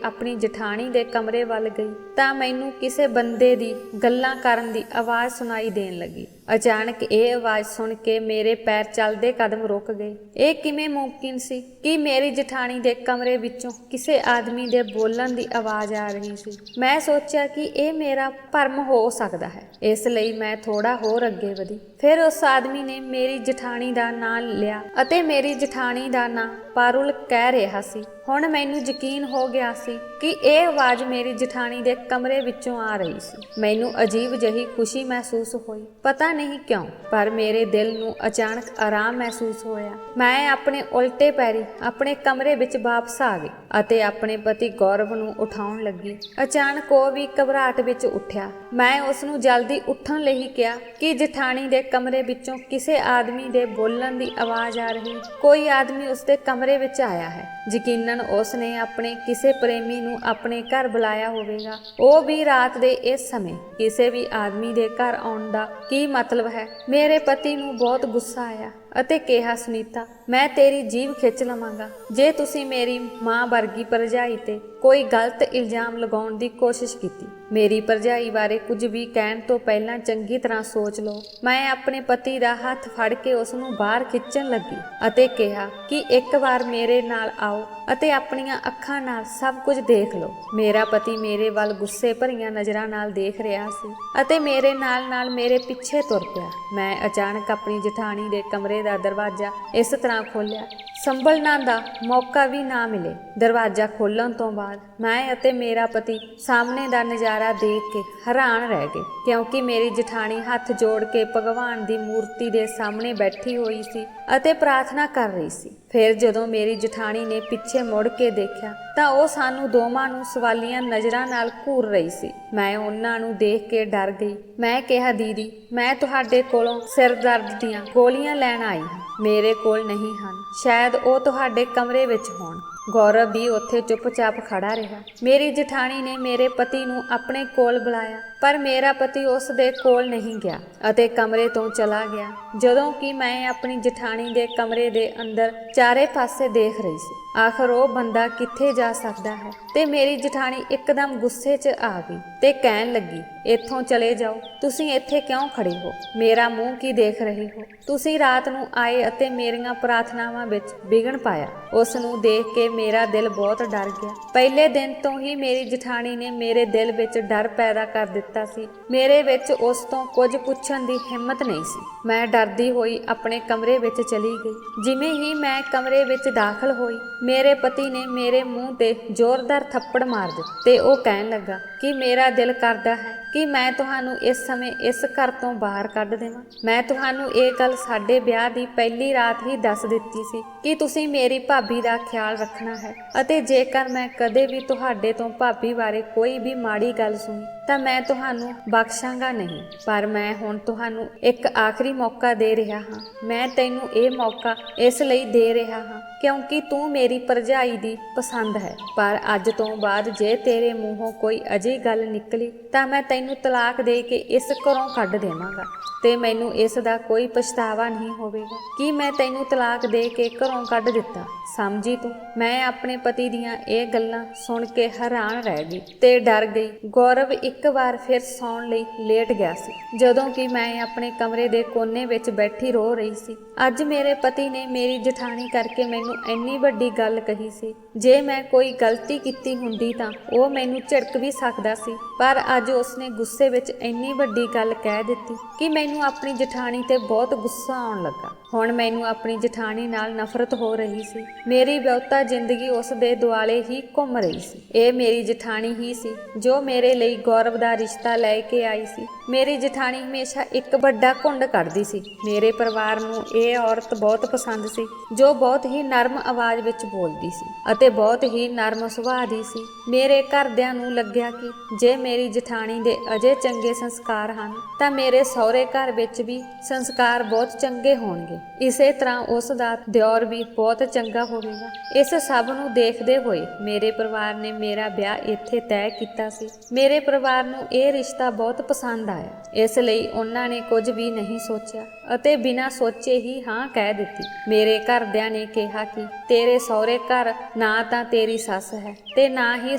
ਆਪਣੀ ਜਠਾਣੀ ਦੇ ਕਮਰੇ ਵੱਲ ਗਈ ਤਾਂ ਮੈਨੂੰ ਕਿਸੇ ਬੰਦੇ ਦੀ ਗੱਲਾਂ ਕਰਨ ਦੀ ਆਵਾਜ਼ ਸੁਣਾਈ ਦੇਣ ਲੱਗੀ। ਅਚਾਨਕ ਇਹ ਆਵਾਜ਼ ਸੁਣ ਕੇ ਮੇਰੇ ਪੈਰ ਚੱਲਦੇ ਕਦਮ ਰੁਕ ਗਏ। ਇਹ ਕਿਵੇਂ ਮੁਮਕਿਨ ਸੀ ਕਿ ਮੇਰੀ ਜਠਾਣੀ ਦੇ ਕਮਰੇ ਵਿੱਚੋਂ ਕਿਸੇ ਆਦਮੀ ਦੇ ਬੋਲਣ ਦੀ ਆਵਾਜ਼ ਆ ਰਹੀ ਸੀ। ਮੈਂ ਸੋਚਿਆ ਕਿ ਇਹ ਮੇਰਾ ਭਰਮ ਹੋ ਸਕਦਾ ਹੈ, ਇਸ ਲਈ ਮੈਂ ਥੋੜਾ ਹੋਰ ਅੱਗੇ ਵਧੀ। ਫਿਰ ਉਸ ਆਦਮੀ ਨੇ ਮੇਰੀ ਜਠਾਣੀ ਦਾ ਨਾਂ ਲਿਆ ਅਤੇ ਮੇਰੀ ਜਠਾਣੀ ਦਾ ਨਾਂ ਪਾਰੁਲ ਕਹਿ ਰਿਹਾ ਸੀ। ਹੁਣ ਮੈਨੂੰ ਯਕੀਨ ਹੋ ਗਿਆ ਸੀ ਕਿ ਇਹ ਆਵਾਜ਼ ਮੇਰੀ ਜਠਾਣੀ ਦੇ ਕਮਰੇ ਵਿੱਚੋਂ ਆ ਰਹੀ ਸੀ। ਮੈਨੂੰ ਅਜੀਬ ਜਿਹੀ ਖੁਸ਼ੀ ਮਹਿਸੂਸ ਹੋਈ, ਪਤਾ ਨਹੀਂ ਕਿਉਂ, ਪਰ ਮੇਰੇ ਦਿਲ ਨੂੰ ਅਚਾਨਕ ਆਰਾਮ ਮਹਿਸੂਸ ਹੋਇਆ। ਮੈਂ ਆਪਣੇ ਉਲਟੇ ਪੈਰੀ ਆਪਣੇ ਕਮਰੇ ਵਿੱਚ ਵਾਪਸ ਆ ਗਈ ਅਤੇ ਆਪਣੇ ਪਤੀ ਗੌਰਵ ਨੂੰ ਉਠਾਉਣ ਲੱਗੀ। ਅਚਾਨਕ ਉਹ ਵੀ ਘਬਰਾਹਟ ਵਿੱਚ ਉੱਠਿਆ। ਮੈਂ ਉਸ ਨੂੰ ਜਲਦੀ ਉੱਠਣ ਲਈ ਕਿਹਾ ਕਿ ਜਠਾਣੀ ਦੇ ਕਮਰੇ ਵਿੱਚੋਂ ਕਿਸੇ ਆਦਮੀ ਦੇ ਬੋਲਣ ਦੀ ਆਵਾਜ਼ ਆ ਰਹੀ। ਕੋਈ ਆਦਮੀ ਉਸ ਦੇ ਕਮਰੇ ਵਿੱਚ ਆਇਆ ਹੈ। ਯਕੀਨਨ ਉਸ ਨੇ ਆਪਣੇ ਕਿਸੇ ਪ੍ਰੇਮੀ ਨੂੰ ਆਪਣੇ ਘਰ ਬੁਲਾਇਆ ਹੋਵੇਗਾ। ਉਹ ਵੀ ਰਾਤ ਦੇ ਇਸ ਸਮੇਂ। ਕਿਸੇ ਵੀ ਆਦਮੀ ਦੇ ਘਰ ਆਉਣ ਦਾ ਕੀ ਮਤਲਬ ਹੈ? ਮੇਰੇ ਪਤੀ ਨੂੰ ਬਹੁਤ ਗੁੱਸਾ ਆਇਆ ਅਤੇ ਕਿਹਾ, ਸੁਨੀਤਾ, ਮੈਂ ਤੇਰੀ ਜੀਭ ਖਿੱਚ ਲਵਾਂਗਾ ਜੇ ਤੁਸੀਂ ਮੇਰੀ ਮਾਂ ਵਰਗੀ ਭਰਜਾਈ ਤੇ ਕੋਈ ਗਲਤ ਇਲਜ਼ਾਮ ਲਗਾਉਣ ਦੀ ਕੋਸ਼ਿਸ਼ ਕੀਤੀ। ਮੇਰੀ ਭਰਜਾਈ ਬਾਰੇ ਕੁਝ ਵੀ ਕਹਿਣ ਤੋਂ ਪਹਿਲਾਂ ਚੰਗੀ ਤਰ੍ਹਾਂ ਸੋਚ ਲਓ। ਮੈਂ ਆਪਣੇ ਪਤੀ ਦਾ ਹੱਥ ਫੜ ਕੇ ਉਸ ਨੂੰ ਬਾਹਰ ਖਿੱਚਣ ਲੱਗੀ ਅਤੇ ਕਿਹਾ ਕਿ ਇੱਕ ਵਾਰ ਮੇਰੇ ਨਾਲ ਆਓ ਅਤੇ ਆਪਣੀਆਂ ਅੱਖਾਂ ਨਾਲ ਸਭ ਕੁਝ ਦੇਖ ਲਓ। ਮੇਰਾ ਪਤੀ ਮੇਰੇ ਵੱਲ ਗੁੱਸੇ ਭਰੀਆਂ ਨਜ਼ਰਾਂ ਨਾਲ ਦੇਖ ਰਿਹਾ ਸੀ ਅਤੇ ਮੇਰੇ ਨਾਲ ਮੇਰੇ ਪਿੱਛੇ ਤੁਰ ਪਿਆ। ਮੈਂ ਅਚਾਨਕ ਆਪਣੀ ਜਠਾਣੀ ਦੇ ਕਮਰੇ ਦਾ ਦਰਵਾਜ਼ਾ ਇਸ ਤਰ੍ਹਾਂ ਖੋਲ੍ਹਿਆ, ਸੰਭਲਣ ਦਾ ਮੌਕਾ ਵੀ ਨਾ ਮਿਲੇ। ਦਰਵਾਜ਼ਾ ਖੋਲ੍ਹਣ ਤੋਂ ਬਾਅਦ ਮੈਂ ਅਤੇ ਮੇਰਾ ਪਤੀ ਸਾਹਮਣੇ ਦਾ ਨਜ਼ਾਰਾ ਦੇਖ ਕੇ ਹੈਰਾਨ ਰਹਿ ਗਏ, ਕਿਉਂਕਿ ਮੇਰੀ ਜਠਾਣੀ ਹੱਥ ਜੋੜ ਕੇ ਭਗਵਾਨ ਦੀ ਮੂਰਤੀ ਦੇ ਸਾਹਮਣੇ ਬੈਠੀ ਹੋਈ ਸੀ ਅਤੇ ਪ੍ਰਾਰਥਨਾ ਕਰ ਰਹੀ ਸੀ। ਫਿਰ ਜਦੋਂ ਮੇਰੀ ਜਠਾਣੀ ਨੇ ਪਿੱਛੇ ਮੁੜ ਕੇ ਦੇਖਿਆ ਤਾਂ ਉਹ ਸਾਨੂੰ ਦੋਵਾਂ ਨੂੰ ਸਵਾਲੀਆਂ ਨਜ਼ਰਾਂ ਨਾਲ ਘੂਰ ਰਹੀ ਸੀ। ਮੈਂ ਉਹਨਾਂ ਨੂੰ ਦੇਖ ਕੇ ਡਰ ਗਈ। ਮੈਂ ਕਿਹਾ, ਦੀਦੀ, ਮੈਂ ਤੁਹਾਡੇ ਕੋਲੋਂ ਸਿਰ ਦਰਦ ਦੀਆਂ ਗੋਲੀਆਂ ਲੈਣ ਆਈ ਹਾਂ। ਮੇਰੇ ਕੋਲ ਨਹੀਂ ਹਨ, ਸ਼ਾਇਦ ਉਹ ਤੁਹਾਡੇ ਕਮਰੇ ਵਿੱਚ ਹੋਣ। ਗੌਰਵ ਵੀ ਉੱਥੇ ਚੁੱਪਚਾਪ ਖੜਾ ਰਿਹਾ। ਮੇਰੀ ਜਠਾਣੀ ਨੇ ਮੇਰੇ ਪਤੀ ਨੂੰ ਆਪਣੇ ਕੋਲ ਬੁਲਾਇਆ, ਪਰ ਮੇਰਾ ਪਤੀ ਉਸ ਦੇ ਕੋਲ ਨਹੀਂ ਗਿਆ ਅਤੇ ਕਮਰੇ ਤੋਂ ਚਲਾ ਗਿਆ। ਜਦੋਂ ਕਿ ਮੈਂ ਆਪਣੀ ਜਠਾਣੀ ਦੇ ਕਮਰੇ ਦੇ ਅੰਦਰ ਚਾਰੇ ਪਾਸੇ ਦੇਖ ਰਹੀ ਸੀ, ਆਖਰ ਉਹ ਬੰਦਾ ਕਿੱਥੇ ਜਾ ਸਕਦਾ ਹੈ। ਤੇ ਮੇਰੀ ਜਠਾਣੀ ਇੱਕਦਮ ਗੁੱਸੇ 'ਚ ਆ ਗਈ ਤੇ ਕਹਿਣ ਲੱਗੀ, ਇੱਥੋਂ ਚਲੇ ਜਾਓ। ਤੁਸੀਂ ਇੱਥੇ ਕਿਉਂ ਖੜੇ ਹੋ? ਮੇਰਾ ਮੂੰਹ ਕੀ ਦੇਖ ਰਹੇ ਹੋ? ਤੁਸੀਂ ਰਾਤ ਨੂੰ ਆਏ ਅਤੇ ਮੇਰੀਆਂ ਪ੍ਰਾਰਥਨਾਵਾਂ ਵਿੱਚ ਵਿਘਨ ਪਾਇਆ। ਉਸ ਨੂੰ ਦੇਖ ਕੇ ਮੇਰਾ ਦਿਲ ਬਹੁਤ ਡਰ ਗਿਆ। ਪਹਿਲੇ ਦਿਨ ਤੋਂ ਹੀ ਮੇਰੀ ਜਠਾਣੀ ਨੇ ਮੇਰੇ ਦਿਲ ਵਿੱਚ ਡਰ ਪੈਦਾ ਕਰ ਦਿੱਤਾ ਸੀ। ਮੇਰੇ ਵਿੱਚ ਉਸ ਤੋਂ ਕੁਝ ਪੁੱਛਣ ਦੀ ਹਿੰਮਤ ਨਹੀਂ ਸੀ। ਮੈਂ ਡਰਦੀ ਹੋਈ ਆਪਣੇ ਕਮਰੇ ਵਿੱਚ ਚਲੀ ਗਈ। ਜਿਵੇਂ ਹੀ ਮੈਂ ਕਮਰੇ ਵਿੱਚ ਦਾਖਲ ਹੋਈ, ਮੇਰੇ ਪਤੀ ਨੇ ਮੇਰੇ ਮੂੰਹ ਤੇ ਜ਼ੋਰਦਾਰ ਥੱਪੜ ਮਾਰ ਦਿੱਤਾ ਤੇ ਉਹ ਕਹਿਣ ਲੱਗਾ ਕਿ ਮੇਰਾ ਦਿਲ ਕਰਦਾ ਹੈ ਕਿ ਮੈਂ ਤੁਹਾਨੂੰ ਇਸ ਸਮੇਂ ਇਸ ਘਰ ਤੋਂ ਬਾਹਰ ਕੱਢ ਦੇਵਾਂ। ਮੈਂ ਤੁਹਾਨੂੰ ਇਹ ਗੱਲ ਸਾਡੇ ਵਿਆਹ ਦੀ ਪਹਿਲੀ ਰਾਤ ਹੀ ਦੱਸ ਦਿੱਤੀ ਸੀ ਕਿ ਤੁਸੀਂ ਮੇਰੀ ਭਾਬੀ ਦਾ ਖਿਆਲ ਰੱਖਣਾ ਹੈ ਅਤੇ ਜੇਕਰ ਮੈਂ ਕਦੇ ਵੀ ਤੁਹਾਡੇ ਤੋਂ ਭਾਬੀ ਬਾਰੇ ਕੋਈ ਵੀ ਮਾੜੀ ਗੱਲ ਸੁਣੀ ਤਾਂ ਮੈਂ ਤੁਹਾਨੂੰ ਬਖਸ਼ਾਂਗਾ ਨਹੀਂ। ਪਰ ਮੈਂ ਹੁਣ ਤੁਹਾਨੂੰ ਇੱਕ ਆਖਰੀ ਮੌਕਾ ਦੇ ਰਿਹਾ ਹਾਂ। ਮੈਂ ਤੈਨੂੰ ਇਹ ਮੌਕਾ ਇਸ ਲਈ ਦੇ ਰਿਹਾ ਹਾਂ ਕਿਉਂਕਿ ਤੂੰ ਮੇਰੀ ਭਰਜਾਈ ਦੀ ਪਸੰਦ ਹੈ, ਪਰ ਅੱਜ ਤੋਂ ਬਾਅਦ ਜੇ ਤੇਰੇ ਮੂੰਹੋਂ ਕੋਈ ਅਜਿਹੀ ਗੱਲ ਨਿਕਲੀ ਤਾਂ ਮੈਂ ਤੈਨੂੰ ਤਲਾਕ ਦੇ ਕੇ ਇਸ ਘਰੋਂ ਕੱਢ ਦੇਵਾਂਗਾ ਤੇ ਮੈਨੂੰ ਇਸ ਦਾ ਕੋਈ ਪਛਤਾਵਾ ਨਹੀਂ ਹੋਵੇਗਾ ਕਿ ਮੈਂ ਤੈਨੂੰ ਤਲਾਕ ਦੇ ਕੇ ਘਰੋਂ ਕੱਢ ਦਿੱਤਾ। ਸਮਝੀ ਤੂੰ? ਮੈਂ ਆਪਣੇ ਪਤੀ ਦੀਆਂ ਇਹ ਗੱਲਾਂ ਸੁਣ ਕੇ ਹੈਰਾਨ ਰਹਿ ਗਈ ਤੇ ਡਰ ਗਈ। ਗੌਰਵ ਇੱਕ ਵਾਰ ਫਿਰ ਸੌਣ ਲਈ ਲੇਟ ਗਿਆ ਸੀ, ਜਦੋਂ ਕਿ ਮੈਂ ਆਪਣੇ ਕਮਰੇ ਦੇ ਕੋਨੇ ਵਿੱਚ ਬੈਠੀ ਰੋ ਰਹੀ ਸੀ। ਅੱਜ ਮੇਰੇ ਪਤੀ ਨੇ ਮੇਰੀ ਜਠਾਣੀ ਕਰਕੇ ਮੈਨੂੰ ਇੰਨੀ ਵੱਡੀ ਗੱਲ ਕਹੀ ਸੀ। ਜੇ ਮੈਂ ਕੋਈ ਗਲਤੀ ਕੀਤੀ ਹੁੰਦੀ ਤਾਂ ਉਹ ਮੈਨੂੰ ਝਿੜਕ ਵੀ ਸਕਦਾ ਸੀ, ਪਰ ਅੱਜ ਉਸਨੇ ਗੁੱਸੇ ਵਿੱਚ ਇੰਨੀ ਵੱਡੀ ਗੱਲ ਕਹਿ ਦਿੱਤੀ ਕਿ ਮੈਨੂੰ ਆਪਣੀ ਜਠਾਣੀ ਤੇ ਬਹੁਤ ਗੁੱਸਾ ਆਉਣ ਲੱਗਾ। ਹੁਣ ਮੈਨੂੰ ਆਪਣੀ ਜਠਾਣੀ ਨਾਲ ਨਫ਼ਰਤ ਹੋ ਰਹੀ ਸੀ। ਮੇਰੀ ਬਹੁਤਾ ਜ਼ਿੰਦਗੀ ਉਸ ਦੇ ਦੁਆਲੇ ਹੀ ਘੁੰਮ ਰਹੀ ਸੀ। ਇਹ ਮੇਰੀ ਜਠਾਣੀ ਹੀ ਸੀ ਜੋ ਮੇਰੇ ਲਈ ਗੌਰਵ ਦਾ ਰਿਸ਼ਤਾ ਲੈ ਕੇ ਆਈ ਸੀ। ਮੇਰੀ ਜਠਾਣੀ ਹਮੇਸ਼ਾ ਇੱਕ ਵੱਡਾ ਘੁੰਡ ਕੱਢਦੀ ਸੀ। ਮੇਰੇ ਪਰਿਵਾਰ ਨੂੰ ਇਹ ਔਰਤ ਬਹੁਤ ਪਸੰਦ ਸੀ ਜੋ ਬਹੁਤ ਹੀ ਨਰਮ ਆਵਾਜ਼ ਵਿੱਚ ਬੋਲਦੀ ਸੀ ਅਤੇ ਬਹੁਤ ਹੀ ਨਰਮ ਸੁਭਾਅ ਦੀ ਸੀ। ਮੇਰੇ ਘਰਦਿਆਂ ਨੂੰ ਲੱਗਿਆ ਕਿ ਜੇ ਮੇਰੀ ਜਠਾਣੀ ਦੇ ਅਜੇ ਚੰਗੇ ਸੰਸਕਾਰ ਹਨ ਤਾਂ ਮੇਰੇ ਸਹੁਰੇ ਘਰ ਵਿੱਚ ਵੀ ਸੰਸਕਾਰ ਬਹੁਤ ਚੰਗੇ ਹੋਣਗੇ। ਹੋਣਗੇ। ਇਸੇ ਤਰ੍ਹਾਂ ਉਸ ਦਾ ਦਿਓਰ ਵੀ ਬਹੁਤ ਚੰਗਾ ਹੋਵੇਗਾ। ਇਸ ਸਭ ਨੂੰ ਦੇਖਦੇ ਹੋਏ ਮੇਰੇ ਪਰਿਵਾਰ ਨੇ ਮੇਰਾ ਵਿਆਹ ਇੱਥੇ ਤੈਅ ਕੀਤਾ ਸੀ। ਮੇਰੇ ਪਰਿਵਾਰ ਨੂੰ ਇਹ ਰਿਸ਼ਤਾ ਬਹੁਤ ਪਸੰਦ ਆਇਆ, ਇਸ ਲਈ ਉਹਨਾਂ ਨੇ ਕੁਝ ਵੀ ਨਹੀਂ ਸੋਚਿਆ ਅਤੇ ਬਿਨਾਂ ਸੋਚੇ ਹੀ ਹਾਂ ਕਹਿ ਦਿੱਤੀ। ਮੇਰੇ ਘਰਦਿਆਂ ਨੇ ਕਿਹਾ ਕਿ ਤੇਰੇ ਸਹੁਰੇ ਘਰ ਨਾ ਤਾਂ ਤੇਰੀ ਸੱਸ ਹੈ ਤੇ ਨਾ ਹੀ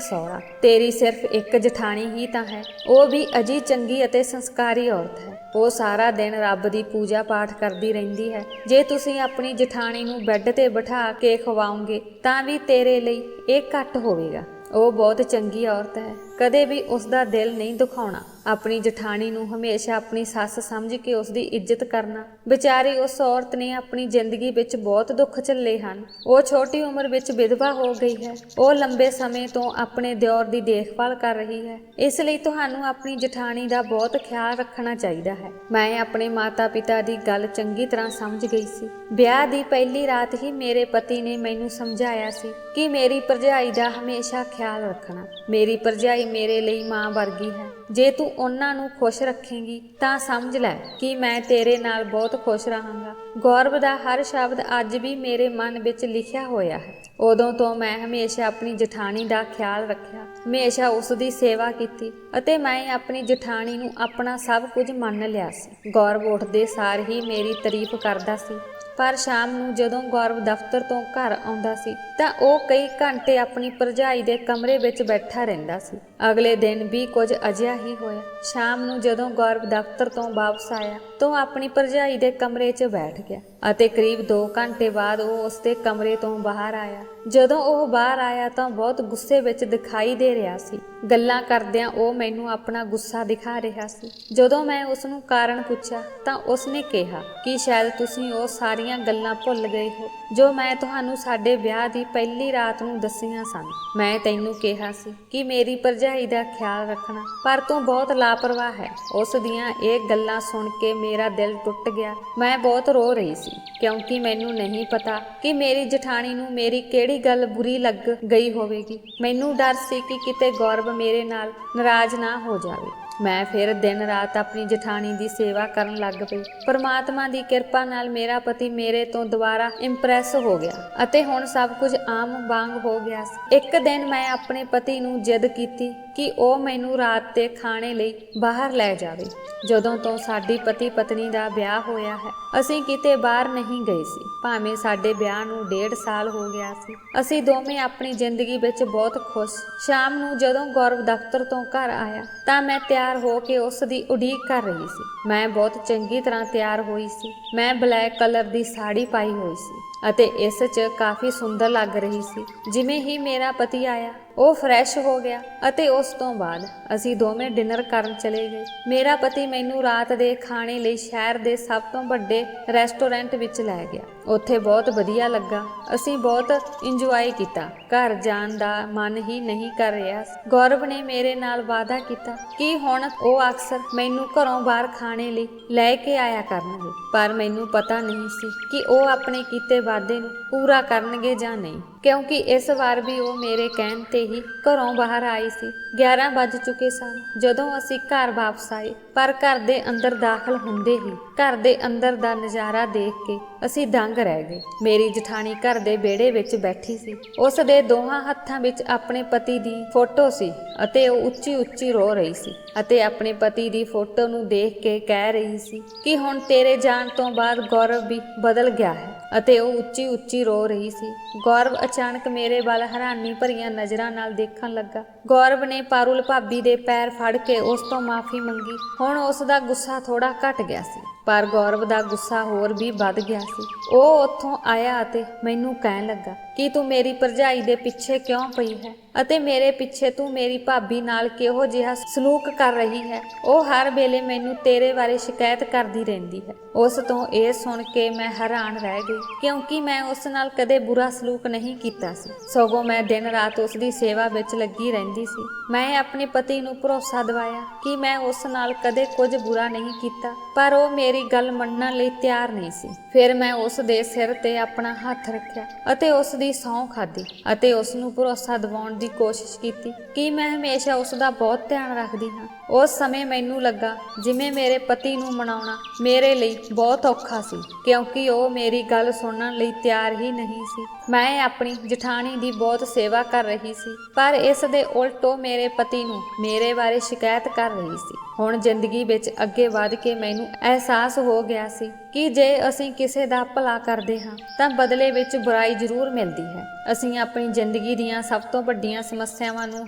ਸਹੁਰਾ, ਤੇਰੀ ਸਿਰਫ ਇੱਕ ਜਠਾਣੀ ਹੀ ਤਾਂ ਹੈ। ਉਹ ਵੀ ਅਜੀ ਚੰਗੀ ਅਤੇ ਸੰਸਕਾਰੀ ਔਰਤ ਹੈ। ਉਹ ਸਾਰਾ ਦਿਨ ਰੱਬ ਦੀ ਪੂਜਾ ਪਾਠ ਕਰਦੀ ਰਹਿੰਦੀ ਹੈ। ਜੇ ਤੁਸੀਂ ਆਪਣੀ ਜਠਾਣੀ ਨੂੰ ਬੈੱਡ ਤੇ ਬਿਠਾ ਕੇ ਖਵਾਓਗੇ ਤਾਂ ਵੀ ਤੇਰੇ ਲਈ ਇਹ ਘੱਟ ਹੋਵੇਗਾ। ਉਹ ਬਹੁਤ ਚੰਗੀ ਔਰਤ ਹੈ, ਕਦੇ ਵੀ ਉਸ ਦਾ ਦਿਲ ਨਹੀਂ ਦੁਖਾਉਣਾ। ਆਪਣੀ ਜਠਾਣੀ ਨੂੰ ਹਮੇਸ਼ਾ ਆਪਣੀ ਸੱਸ ਸਮਝ ਕੇ ਉਸ ਦੀ ਇੱਜ਼ਤ ਕਰਨਾ। ਵਿਚਾਰੀ ਉਸ ਔਰਤ ਨੇ ਆਪਣੀ ਜ਼ਿੰਦਗੀ ਵਿੱਚ ਬਹੁਤ ਦੁੱਖ ਝੱਲੇ ਹਨ। ਉਹ ਛੋਟੀ ਉਮਰ ਵਿੱਚ ਵਿਧਵਾ ਹੋ ਗਈ ਹੈ। ਉਹ ਲੰਬੇ ਸਮੇਂ ਤੋਂ ਆਪਣੇ ਦਿਓਰ ਦੀ ਦੇਖਭਾਲ ਕਰ ਰਹੀ ਹੈ। ਇਸ ਲਈ ਤੁਹਾਨੂੰ ਆਪਣੀ ਜਠਾਣੀ ਦਾ ਬਹੁਤ ਖਿਆਲ ਰੱਖਣਾ ਚਾਹੀਦਾ ਹੈ। ਮੈਂ ਆਪਣੇ ਮਾਤਾ ਪਿਤਾ ਦੀ ਗੱਲ ਚੰਗੀ ਤਰ੍ਹਾਂ ਸਮਝ ਗਈ ਸੀ। ਵਿਆਹ ਦੀ ਪਹਿਲੀ ਰਾਤ ਹੀ ਮੇਰੇ ਪਤੀ ਨੇ ਮੈਨੂੰ ਸਮਝਾਇਆ ਸੀ ਕਿ ਮੇਰੀ ਭਰਜਾਈ ਦਾ ਹਮੇਸ਼ਾ ਖਿਆਲ ਰੱਖਣਾ। ਮੇਰੀ ਭਰਜਾਈ ਮੇਰੇ ਲਈ ਮਾਂ ਵਰਗੀ ਹੈ। ਜੇ ਤੂੰ ਉਹਨਾਂ ਨੂੰ ਖੁਸ਼ ਰੱਖੇਂਗੀ ਤਾਂ ਸਮਝ ਲੈ ਕਿ ਮੈਂ ਤੇਰੇ ਨਾਲ ਬਹੁਤ ਖੁਸ਼ ਰਹਾਂਗਾ। ਗੌਰਵ ਦਾ ਹਰ ਸ਼ਬਦ ਅੱਜ ਵੀ ਮੇਰੇ ਮਨ ਵਿੱਚ ਲਿਖਿਆ ਹੋਇਆ ਹੈ। ਉਦੋਂ ਤੋਂ ਮੈਂ ਹਮੇਸ਼ਾ ਆਪਣੀ ਜਠਾਣੀ ਦਾ ਖਿਆਲ ਰੱਖਿਆ, ਹਮੇਸ਼ਾ ਉਸ ਦੀ ਸੇਵਾ ਕੀਤੀ ਅਤੇ ਮੈਂ ਆਪਣੀ ਜਠਾਣੀ ਨੂੰ ਆਪਣਾ ਸਭ ਕੁਝ ਮੰਨ ਲਿਆ ਸੀ। ਗੌਰਵ ਉੱਠਦੇ ਸਾਰ ਹੀ ਮੇਰੀ ਤਾਰੀਫ ਕਰਦਾ ਸੀ, ਪਰ ਸ਼ਾਮ ਨੂੰ ਜਦੋਂ ਗੌਰਵ ਦਫ਼ਤਰ ਤੋਂ ਘਰ ਆਉਂਦਾ ਸੀ ਤਾਂ ਉਹ ਕਈ ਘੰਟੇ ਆਪਣੀ ਭਰਜਾਈ ਦੇ ਕਮਰੇ ਵਿੱਚ ਬੈਠਾ ਰਹਿੰਦਾ ਸੀ। ਅਗਲੇ ਦਿਨ ਵੀ ਕੁਝ ਅਜਿਹਾ ਹੀ ਹੋਇਆ। ਸ਼ਾਮ ਨੂੰ ਜਦੋਂ ਗੌਰਵ ਦਫ਼ਤਰ ਤੋਂ ਵਾਪਸ ਆਇਆ ਤਾਂ ਆਪਣੀ ਭਰਜਾਈ ਦੇ ਕਮਰੇ 'ਚ ਬੈਠ ਗਿਆ ਅਤੇ ਕਰੀਬ 2 ਘੰਟੇ ਬਾਅਦ ਉਹ ਉਸ ਦੇ ਕਮਰੇ ਤੋਂ ਬਾਹਰ ਆਇਆ। ਜਦੋਂ ਉਹ ਬਾਹਰ ਆਇਆ ਤਾਂ ਬਹੁਤ ਗੁੱਸੇ ਵਿੱਚ ਦਿਖਾਈ ਦੇ ਰਿਹਾ ਸੀ। ਗੱਲਾਂ ਕਰਦਿਆਂ ਉਹ ਮੈਨੂੰ ਆਪਣਾ ਗੁੱਸਾ ਦਿਖਾ ਰਿਹਾ ਸੀ। ਜਦੋਂ ਮੈਂ ਉਸ ਨੂੰ ਕਾਰਨ ਪੁੱਛਿਆ ਤਾਂ ਉਸ ਨੇ ਕਿਹਾ ਕਿ ਸ਼ਾਇਦ ਤੁਸੀਂ ਉਹ ਸਾਰੀਆਂ ਗੱਲਾਂ ਭੁੱਲ ਗਏ ਹੋ ਜੋ ਮੈਂ ਤੁਹਾਨੂੰ ਸਾਡੇ ਵਿਆਹ ਦੀ ਪਹਿਲੀ ਰਾਤ ਨੂੰ ਦੱਸੀਆਂ ਸਨ। ਮੈਂ ਤੈਨੂੰ ਕਿਹਾ ਸੀ ਕਿ ਮੇਰੀ ਭਰਜਾਈ ਦਾ ਖਿਆਲ ਰੱਖਣਾ, ਪਰ ਤੂੰ ਬਹੁਤ ਲਾਪਰਵਾਹ ਹੈ। ਉਸ ਦੀਆਂ ਇਹ ਗੱਲਾਂ ਸੁਣ ਕੇ ਮੇਰਾ ਦਿਲ ਟੁੱਟ ਗਿਆ। ਮੈਂ ਬਹੁਤ ਰੋ ਰਹੀ ਸੀ ਕਿਉਂਕਿ ਮੈਨੂੰ ਨਹੀਂ ਪਤਾ ਕਿ ਮੇਰੀ ਜਠਾਣੀ ਨੂੰ ਮੇਰੀ ਕਿਹੜੀ ਗੱਲ ਬੁਰੀ ਲੱਗ ਗਈ ਹੋਵੇਗੀ। ਮੈਨੂੰ ਡਰ ਸੀ ਕਿ ਕਿਤੇ ਗੌਰਵ ਮੇਰੇ ਨਾਲ ਨਾਰਾਜ਼ ਨਾ ਹੋ ਜਾਵੇ। ਮੈਂ ਫਿਰ ਦਿਨ ਰਾਤ ਆਪਣੀ ਜਠਾਣੀ ਦੀ ਸੇਵਾ ਕਰਨ ਲੱਗ ਪਈ। ਪਰਮਾਤਮਾ ਦੀ ਕਿਰਪਾ ਨਾਲ ਮੇਰਾ ਪਤੀ ਮੇਰੇ ਤੋਂ ਦੁਬਾਰਾ ਇੰਪ੍ਰੈਸ ਹੋ ਗਿਆ ਅਤੇ ਹੁਣ ਸਭ ਕੁਝ ਆਮ ਵਾਂਗ ਹੋ ਗਿਆ ਸੀ। ਇੱਕ ਦਿਨ ਮੈਂ ਆਪਣੇ ਪਤੀ ਨੂੰ ਜਿੱਦ ਕੀਤੀ ਕਿ ਉਹ ਮੈਨੂੰ ਰਾਤ ਦੇ ਖਾਣੇ ਲਈ ਬਾਹਰ ਲੈ ਜਾਵੇ। ਜਦੋਂ ਤੋਂ ਸਾਡੀ ਪਤੀ ਪਤਨੀ ਦਾ ਵਿਆਹ ਹੋਇਆ ਹੈ ਅਸੀਂ ਕਿਤੇ ਬਾਹਰ ਨਹੀਂ ਗਏ ਸੀ, ਭਾਵੇਂ ਸਾਡੇ ਵਿਆਹ ਨੂੰ 1.5 ਸਾਲ ਹੋ ਗਿਆ ਸੀ। ਅਸੀਂ ਦੋਵੇਂ ਆਪਣੀ ਜ਼ਿੰਦਗੀ ਵਿੱਚ ਬਹੁਤ ਖੁਸ਼। ਸ਼ਾਮ ਨੂੰ ਜਦੋਂ ਗੌਰਵ ਦਫ਼ਤਰ ਤੋਂ ਘਰ ਆਇਆ ਤਾਂ ਮੈਂ ਤਿਆਰ ਹੋ ਕੇ ਉਸ ਦੀ ਉਡੀਕ ਕਰ ਰਹੀ ਸੀ। ਮੈਂ ਬਹੁਤ ਚੰਗੀ ਤਰ੍ਹਾਂ ਤਿਆਰ ਹੋਈ ਸੀ। ਮੈਂ ਬਲੈਕ ਕਲਰ ਦੀ ਸਾੜੀ ਪਾਈ ਹੋਈ ਸੀ ਅਤੇ ਇਸ 'ਚ ਕਾਫੀ ਸੁੰਦਰ ਲੱਗ ਰਹੀ ਸੀ। ਜਿਵੇਂ ਹੀ ਮੇਰਾ ਪਤੀ ਆਇਆ ਉਹ ਫਰੈਸ਼ ਹੋ ਗਿਆ ਅਤੇ ਉਸ ਤੋਂ ਬਾਅਦ ਅਸੀਂ ਦੋਵੇਂ ਡਿਨਰ ਕਰਨ ਚਲੇ ਗਏ। ਮੇਰਾ ਪਤੀ ਮੈਨੂੰ ਰਾਤ ਦੇ ਖਾਣੇ ਲਈ ਸ਼ਹਿਰ ਦੇ ਸਭ ਤੋਂ ਵੱਡੇ ਰੈਸਟੋਰੈਂਟ ਵਿੱਚ ਲੈ ਗਿਆ। ਉੱਥੇ ਬਹੁਤ ਵਧੀਆ ਲੱਗਾ। ਅਸੀਂ ਬਹੁਤ ਇੰਜੋਏ ਕੀਤਾ। ਘਰ ਜਾਣ ਦਾ ਮਨ ਹੀ ਨਹੀਂ ਕਰ ਰਿਹਾ। ਗੌਰਵ ਨੇ ਮੇਰੇ ਨਾਲ ਵਾਅਦਾ ਕੀਤਾ ਕਿ ਹੁਣ ਉਹ ਅਕਸਰ ਮੈਨੂੰ ਘਰੋਂ ਬਾਹਰ ਖਾਣੇ ਲਈ ਲੈ ਕੇ ਆਇਆ ਕਰਨਗੇ, ਪਰ ਮੈਨੂੰ ਪਤਾ ਨਹੀਂ ਸੀ ਕਿ ਉਹ ਆਪਣੇ ਕੀਤੇ ਵਾਅਦੇ ਨੂੰ ਪੂਰਾ ਕਰਨਗੇ ਜਾਂ ਨਹੀਂ, ਕਿਉਂਕਿ ਇਸ ਵਾਰ ਵੀ ਉਹ ਮੇਰੇ ਕਹਿਣ ਤੇ ਹੀ ਘਰੋਂ ਬਾਹਰ ਆਈ ਸੀ। 11 ਵੱਜ ਚੁੱਕੇ ਸਨ ਜਦੋਂ ਅਸੀਂ ਘਰ ਵਾਪਸ ਆਏ, ਪਰ ਘਰ ਦੇ ਅੰਦਰ ਦਾਖਲ ਹੁੰਦੇ ਹੀ ਘਰ ਦੇ ਅੰਦਰ ਦਾ ਨਜ਼ਾਰਾ ਦੇਖ ਕੇ ਅਸੀਂ ਦੰਗ ਰਹਿ ਗਏ। ਮੇਰੀ ਜਠਾਣੀ ਘਰ ਦੇ ਵਿਹੜੇ ਵਿੱਚ ਬੈਠੀ ਸੀ। ਉਸ ਦੇ ਦੋਹਾਂ ਹੱਥਾਂ ਵਿੱਚ ਆਪਣੇ ਪਤੀ ਦੀ ਫੋਟੋ ਸੀ ਅਤੇ ਉਹ ਉੱਚੀ ਉੱਚੀ ਰੋ ਰਹੀ ਸੀ ਅਤੇ ਆਪਣੇ ਪਤੀ ਦੀ ਫੋਟੋ ਨੂੰ ਦੇਖ ਕੇ ਕਹਿ ਰਹੀ ਸੀ ਕਿ ਹੁਣ ਤੇਰੇ ਜਾਣ ਤੋਂ ਬਾਅਦ ਗੌਰਵ ਵੀ ਬਦਲ ਗਿਆ ਹੈ ਅਤੇ ਉਹ ਉੱਚੀ ਉੱਚੀ ਰੋ ਰਹੀ ਸੀ। ਗੌਰਵ ਅਚਾਨਕ ਮੇਰੇ ਵੱਲ ਹੈਰਾਨੀ ਭਰੀਆਂ ਨਜ਼ਰਾਂ ਨਾਲ ਦੇਖਣ ਲੱਗਾ। ਗੌਰਵ ਨੇ ਪਾਰੁਲ ਭਾਬੀ ਦੇ ਪੈਰ ਫੜ ਕੇ ਉਸ ਤੋਂ ਮਾਫੀ ਮੰਗੀ। ਹੁਣ ਉਸ ਦਾ ਗੁੱਸਾ ਥੋੜਾ ਘਟ ਗਿਆ ਸੀ, ਪਰ ਗੌਰਵ ਦਾ ਗੁੱਸਾ ਹੋਰ ਵੀ ਵੱਧ ਗਿਆ ਸੀ। ਉਹ ਉੱਥੋਂ ਆਇਆ ਅਤੇ ਮੈਨੂੰ ਕਹਿਣ ਲੱਗਾ ਕਿ ਤੂੰ ਮੇਰੀ ਭਰਜਾਈ ਦੇ ਪਿੱਛੇ ਕਿਉਂ ਪਈ ਹੈ ਅਤੇ ਮੇਰੇ ਪਿੱਛੇ ਤੂੰ ਮੇਰੀ ਭਾਬੀ ਨਾਲ ਕਿਹੋ ਜਿਹਾ ਸਲੂਕ ਕਰ ਰਹੀ ਹੈ। ਉਹ ਹਰ ਵੇਲੇ ਮੈਨੂੰ ਤੇਰੇ ਬਾਰੇ ਸ਼ਿਕਾਇਤ ਕਰਦੀ ਰਹਿੰਦੀ ਹੈ। ਉਸ ਤੋਂ ਇਹ ਸੁਣ ਕੇ ਮੈਂ ਹੈਰਾਨ ਰਹਿ ਗਈ ਕਿਉਂਕਿ ਮੈਂ ਉਸ ਨਾਲ ਕਦੇ ਬੁਰਾ ਸਲੂਕ ਨਹੀਂ ਕੀਤਾ ਸੀ, ਸਗੋਂ ਮੈਂ ਦਿਨ ਰਾਤ ਉਸ ਦੀ ਸੇਵਾ ਵਿੱਚ ਲੱਗੀ ਰਹਿੰਦੀ ਸੀ। ਮੈਂ ਆਪਣੇ ਪਤੀ ਨੂੰ ਭਰੋਸਾ ਦਿਵਾਇਆ ਕਿ ਮੈਂ ਉਸ ਨਾਲ ਕਦੇ ਕੁਝ ਬੁਰਾ ਨਹੀਂ ਕੀਤਾ, ਪਰ ਉਹ ਮੇਰੀ ਗੱਲ ਮੰਨਣ ਲਈ ਤਿਆਰ ਨਹੀਂ ਸੀ। ਫਿਰ ਮੈਂ ਉਸ ਦੇ ਸਿਰ ਤੇ ਆਪਣਾ ਹੱਥ ਰੱਖਿਆ ਅਤੇ ਉਸ ਦੀ ਸਹੁੰ ਖਾਧੀ ਅਤੇ ਉਸ ਨੂੰ ਭਰੋਸਾ ਦਿਵਾਉਣ ਦੀ ਕੋਸ਼ਿਸ਼ ਕੀਤੀ ਕਿ ਮੈਂ ਹਮੇਸ਼ਾ ਉਸ ਦਾ ਬਹੁਤ ਧਿਆਨ ਰੱਖਦੀ ਹਾਂ ਉਸ ਸਮੇਂ ਮੈਨੂੰ ਲੱਗਾ ਜਿਵੇਂ ਮੇਰੇ ਪਤੀ ਨੂੰ ਮਨਾਉਣਾ ਮੇਰੇ ਲਈ ਬਹੁਤ ਔਖਾ ਸੀ, ਕਿਉਂਕਿ ਉਹ ਮੇਰੀ ਗੱਲ ਸੁਣਨ ਲਈ ਤਿਆਰ ਹੀ ਨਹੀਂ ਸੀ। ਮੈਂ ਆਪਣੀ ਜਠਾਣੀ ਦੀ ਬਹੁਤ ਸੇਵਾ ਕਰ ਰਹੀ ਸੀ, ਪਰ ਇਸ ਦੇ ਉਲਟ ਉਹ ਮੇਰੇ ਪਤੀ ਨੂੰ ਮੇਰੇ ਬਾਰੇ ਸ਼ਿਕਾਇਤ ਕਰ ਰਹੀ ਸੀ। ਹੁਣ ਜ਼ਿੰਦਗੀ ਵਿੱਚ ਅੱਗੇ ਵਧ ਕੇ ਮੈਨੂੰ ਅਹਿਸਾਸ ਹੋ ਗਿਆ ਸੀ ਕਿ ਜੇ ਅਸੀਂ ਕਿਸੇ ਦਾ ਭਲਾ ਕਰਦੇ ਹਾਂ ਤਾਂ ਬਦਲੇ ਵਿੱਚ ਬੁਰਾਈ ਜ਼ਰੂਰ ਮਿਲਦੀ ਹੈ। ਅਸੀਂ ਆਪਣੀ ਜ਼ਿੰਦਗੀ ਦੀਆਂ ਸਭ ਤੋਂ ਵੱਡੀਆਂ ਸਮੱਸਿਆਵਾਂ ਨੂੰ